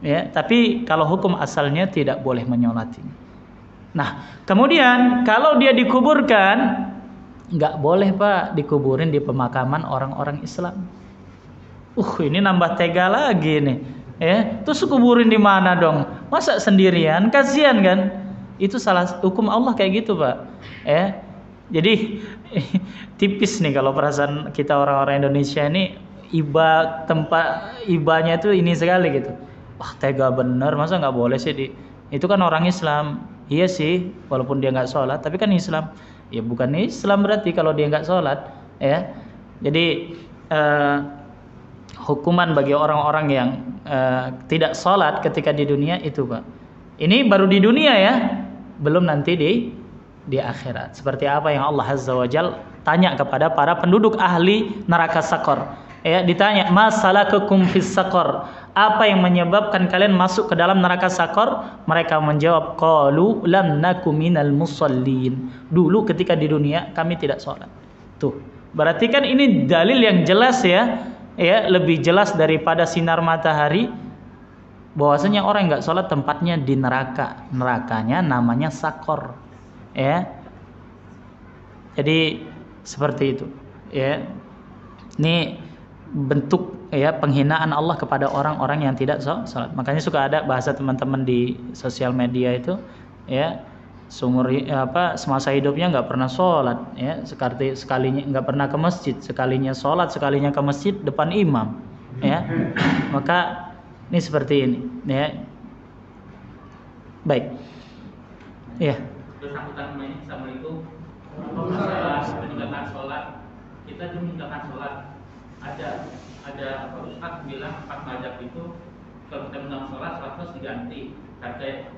ya. Tapi kalau hukum asalnya tidak boleh menyolatin. Nah, kemudian kalau dia dikuburkan, nggak boleh Pak dikuburin di pemakaman orang-orang Islam. Ini nambah tega lagi nih, ya. Terus kuburin di mana dong? Masa sendirian? Kasihan kan? Itu salah hukum Allah kayak gitu Pak, ya. Jadi tipis nih kalau perasaan kita orang-orang Indonesia ini tempat ibanya itu ini sekali gitu. Wah tega bener, masa nggak boleh sih itu kan orang Islam. Iya sih, walaupun dia nggak sholat, tapi kan Islam. Ya bukan Islam berarti kalau dia nggak sholat, ya. Jadi hukuman bagi orang-orang yang tidak sholat ketika di dunia itu Pak. Ini baru di dunia ya, belum nanti di akhirat. Seperti apa yang Allah Azza wa Jalla tanya kepada para penduduk ahli neraka Sakor. Ya, ditanya, "Masalakakum fis Sakor?" Apa yang menyebabkan kalian masuk ke dalam neraka Sakor? Mereka menjawab, "Qalu lam naku minal musallin." Dulu ketika di dunia kami tidak sholat. Tuh, berarti kan ini dalil yang jelas ya. Ya, lebih jelas daripada sinar matahari bahwasanya orang yang nggak sholat tempatnya di neraka. Nerakanya namanya Sakor. Ya. Jadi seperti itu. Ya. Ini bentuk ya penghinaan Allah kepada orang-orang yang tidak sholat. Makanya suka ada bahasa teman-teman di sosial media itu ya, semasa hidupnya nggak pernah sholat ya, sekalinya nggak pernah ke masjid, sekalinya sholat, sekalinya ke masjid depan imam ya. Maka ini seperti ini ya. Baik ya. Bersangkutan ini, Assalamualaikum. Masalah meninggalkan sholat, kita tuh meninggalkan sholat. Ada Ustaz bilang pas mazhab itu kalau kita meninggalkan sholat harus diganti. Kayak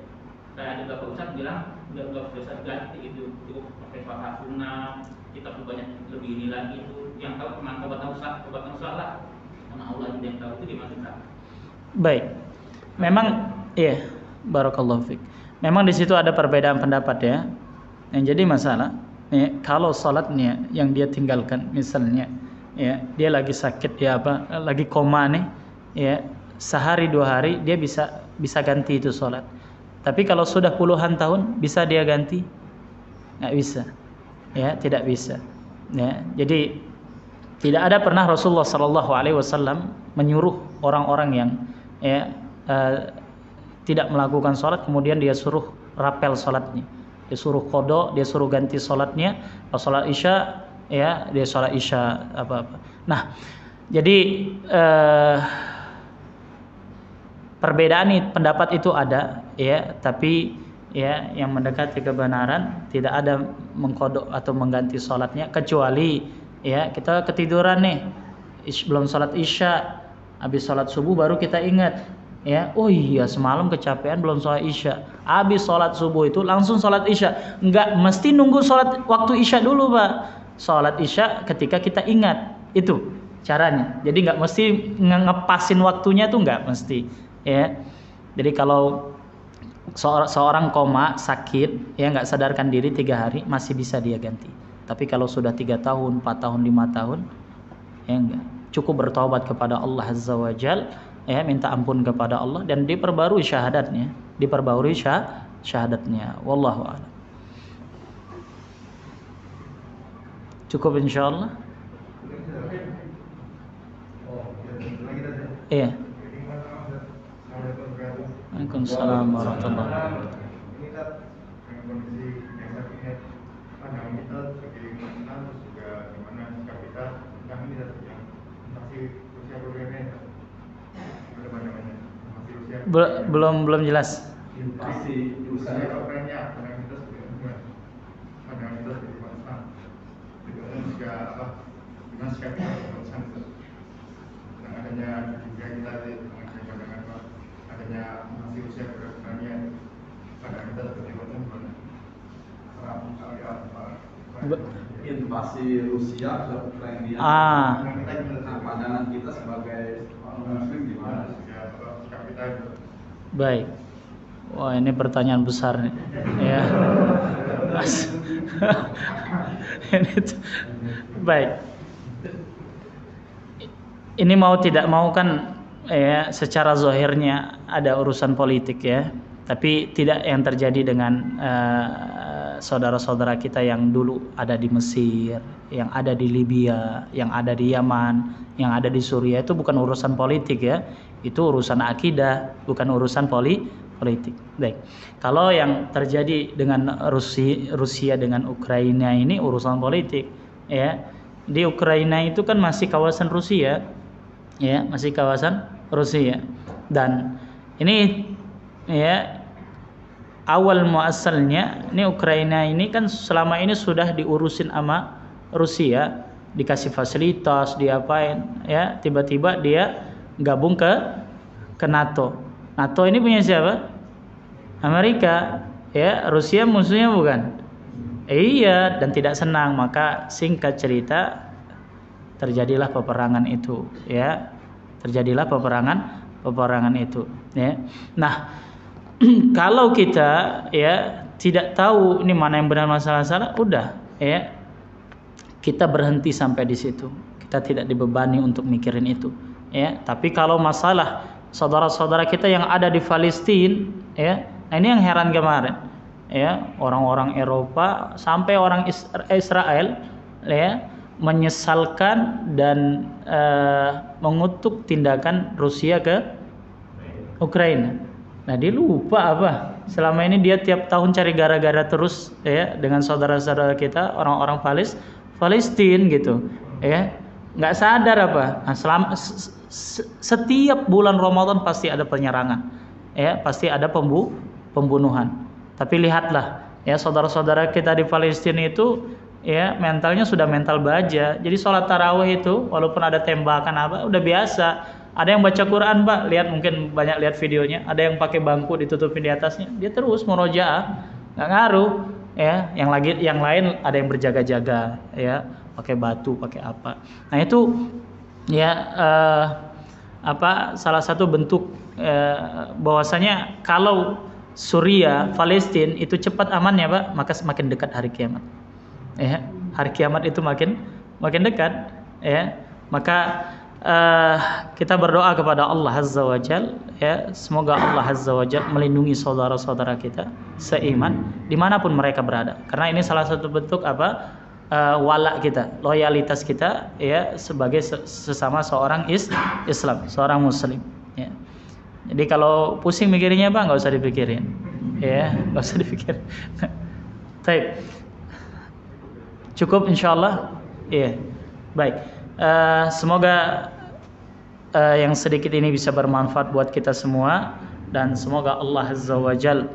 ada beberapa Ustaz bilang nggak bisa diganti itu, cukup pakai sholat sunnah. Kita tuh banyak lebih ini lagi itu. Yang tahu cuma obatan Ustaz lah. Karena Allah yang tahu itu gimana Ustaz? Baik, memang iya, barakallahu fiik. Memang di situ ada perbedaan pendapat ya. Yang jadi masalah, ya, kalau sholatnya yang dia tinggalkan, misalnya, ya, dia lagi sakit ya lagi koma nih, ya, sehari 2 hari dia bisa ganti itu sholat. Tapi kalau sudah puluhan tahun bisa dia ganti? Nggak bisa, ya, tidak bisa. Ya, jadi tidak ada pernah Rasulullah SAW menyuruh orang-orang yang ya tidak melakukan sholat kemudian dia suruh rapel sholatnya, dia suruh qada, dia suruh ganti sholatnya. Pas sholat isya ya dia sholat isya apa-apa. Nah jadi perbedaan pendapat itu ada ya, tapi ya yang mendekati kebenaran tidak ada mengkodok atau mengganti sholatnya, kecuali ya kita ketiduran nih belum sholat isya, habis sholat subuh baru kita ingat ya, oh iya semalam kecapean belum sholat isya, habis sholat subuh itu langsung sholat isya. Enggak mesti nunggu sholat waktu isya dulu Pak, sholat isya ketika kita ingat, itu caranya. Jadi nggak mesti ngepasin waktunya tuh, nggak mesti ya. Jadi kalau seorang koma sakit ya nggak sadarkan diri 3 hari masih bisa dia ganti. Tapi kalau sudah 3 tahun, 4 tahun, 5 tahun ya enggak, cukup bertaubat kepada Allah Azza wa Jalla ya, minta ampun kepada Allah dan diperbarui syahadatnya, wallahu a'lam. Cukup insyaallah. Iya. Waalaikumsalam warahmatullahi wabarakatuh. Ini kan kondisi yang saat ini pandangan kita sebagai mana terus juga gimana sikap kita tentang ini yang masih usia programnya ada pandangannya masih usia belum jelas. Masih usia programnya pandangan kita sebagai gimana, pandangan kita sebagai bangsa juga apa dengan sikap kita sebagai bangsa dengan adanya juga kita dengan pandangan adanya masih usia programnya pandangan kita sebagai bangsa invasi Rusia ke Ukraina. Pandangan kita sebagai muslim gimana? Baik. Wah, ini pertanyaan besar nih. Ya. Baik. Ini mau tidak mau kan ya secara zahirnya ada urusan politik ya, tapi tidak yang terjadi dengan saudara-saudara kita yang dulu ada di Mesir, yang ada di Libya, yang ada di Yaman, yang ada di Suriah. Itu bukan urusan politik ya, itu urusan akidah, bukan urusan politik. Baik. Kalau yang terjadi dengan Rusia dengan Ukraina ini urusan politik ya. Di Ukraina itu kan masih kawasan Rusia ya, masih kawasan Rusia, dan ini ya awal muasalnya ini Ukraina ini kan selama ini sudah diurusin sama Rusia, dikasih fasilitas, diapain ya, tiba-tiba dia gabung ke NATO. NATO ini punya siapa? Amerika ya, Rusia musuhnya bukan? Iya, dan tidak senang, maka singkat cerita terjadilah peperangan itu ya, terjadilah peperangan itu ya. Nah, kalau kita ya tidak tahu ini mana yang benar masalah, udah ya kita berhenti sampai di situ, kita tidak dibebani untuk mikirin itu ya. Tapi kalau masalah saudara-saudara kita yang ada di Palestina ya, nah ini yang heran kemarin ya, orang-orang Eropa sampai orang Israel ya menyesalkan dan mengutuk tindakan Rusia ke Ukraina. Nah, dia lupa apa? Selama ini dia tiap tahun cari gara-gara terus ya dengan saudara-saudara kita orang-orang Palestina gitu ya. Nggak sadar apa? Nah, setiap bulan Ramadan pasti ada penyerangan ya, pasti ada pembunuhan. Tapi lihatlah ya, saudara-saudara kita di Palestina itu ya mentalnya sudah mental baja. Jadi sholat tarawih itu walaupun ada tembakan apa udah biasa. Ada yang baca Quran, Pak, lihat mungkin banyak lihat videonya. Ada yang pakai bangku ditutupin di atasnya, dia terus murojaah, nggak ngaruh ya. Yang lain ada yang berjaga-jaga ya, pakai batu, pakai apa. Nah itu ya salah satu bentuk bahwasanya kalau Suriah, Palestina itu cepat amannya, Pak, maka semakin dekat hari kiamat. Ya, hari kiamat itu makin dekat ya. Maka kita berdoa kepada Allah Azza wa Jal ya, semoga Allah Azza wa Jal melindungi saudara-saudara kita seiman dimanapun mereka berada, karena ini salah satu bentuk wala kita, loyalitas kita ya sebagai sesama seorang Islam, seorang Muslim ya. Jadi kalau pusing mikirnya, Pak, nggak usah dipikirin ya, nggak usah dipikir. Baik, cukup insyaallah ya. Baik, semoga yang sedikit ini bisa bermanfaat buat kita semua, dan semoga Allah Azza wa Jal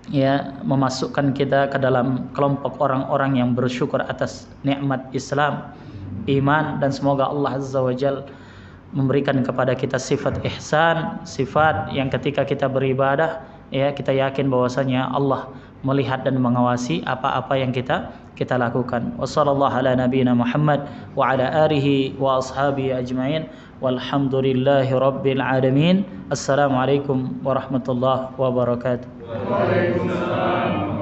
ya memasukkan kita ke dalam kelompok orang-orang yang bersyukur atas nikmat Islam, iman, dan semoga Allah Azza wa Jal memberikan kepada kita sifat ihsan, sifat yang ketika kita beribadah ya kita yakin bahwasanya Allah melihat dan mengawasi apa-apa yang kita lakukan. Wassallallahu ala nabiyyina Muhammad wa ala alihi wa ashabihi ajmain. Walhamdulillahi rabbil alamin. Assalamualaikum warahmatullahi wabarakatuh. Waalaikumsalam.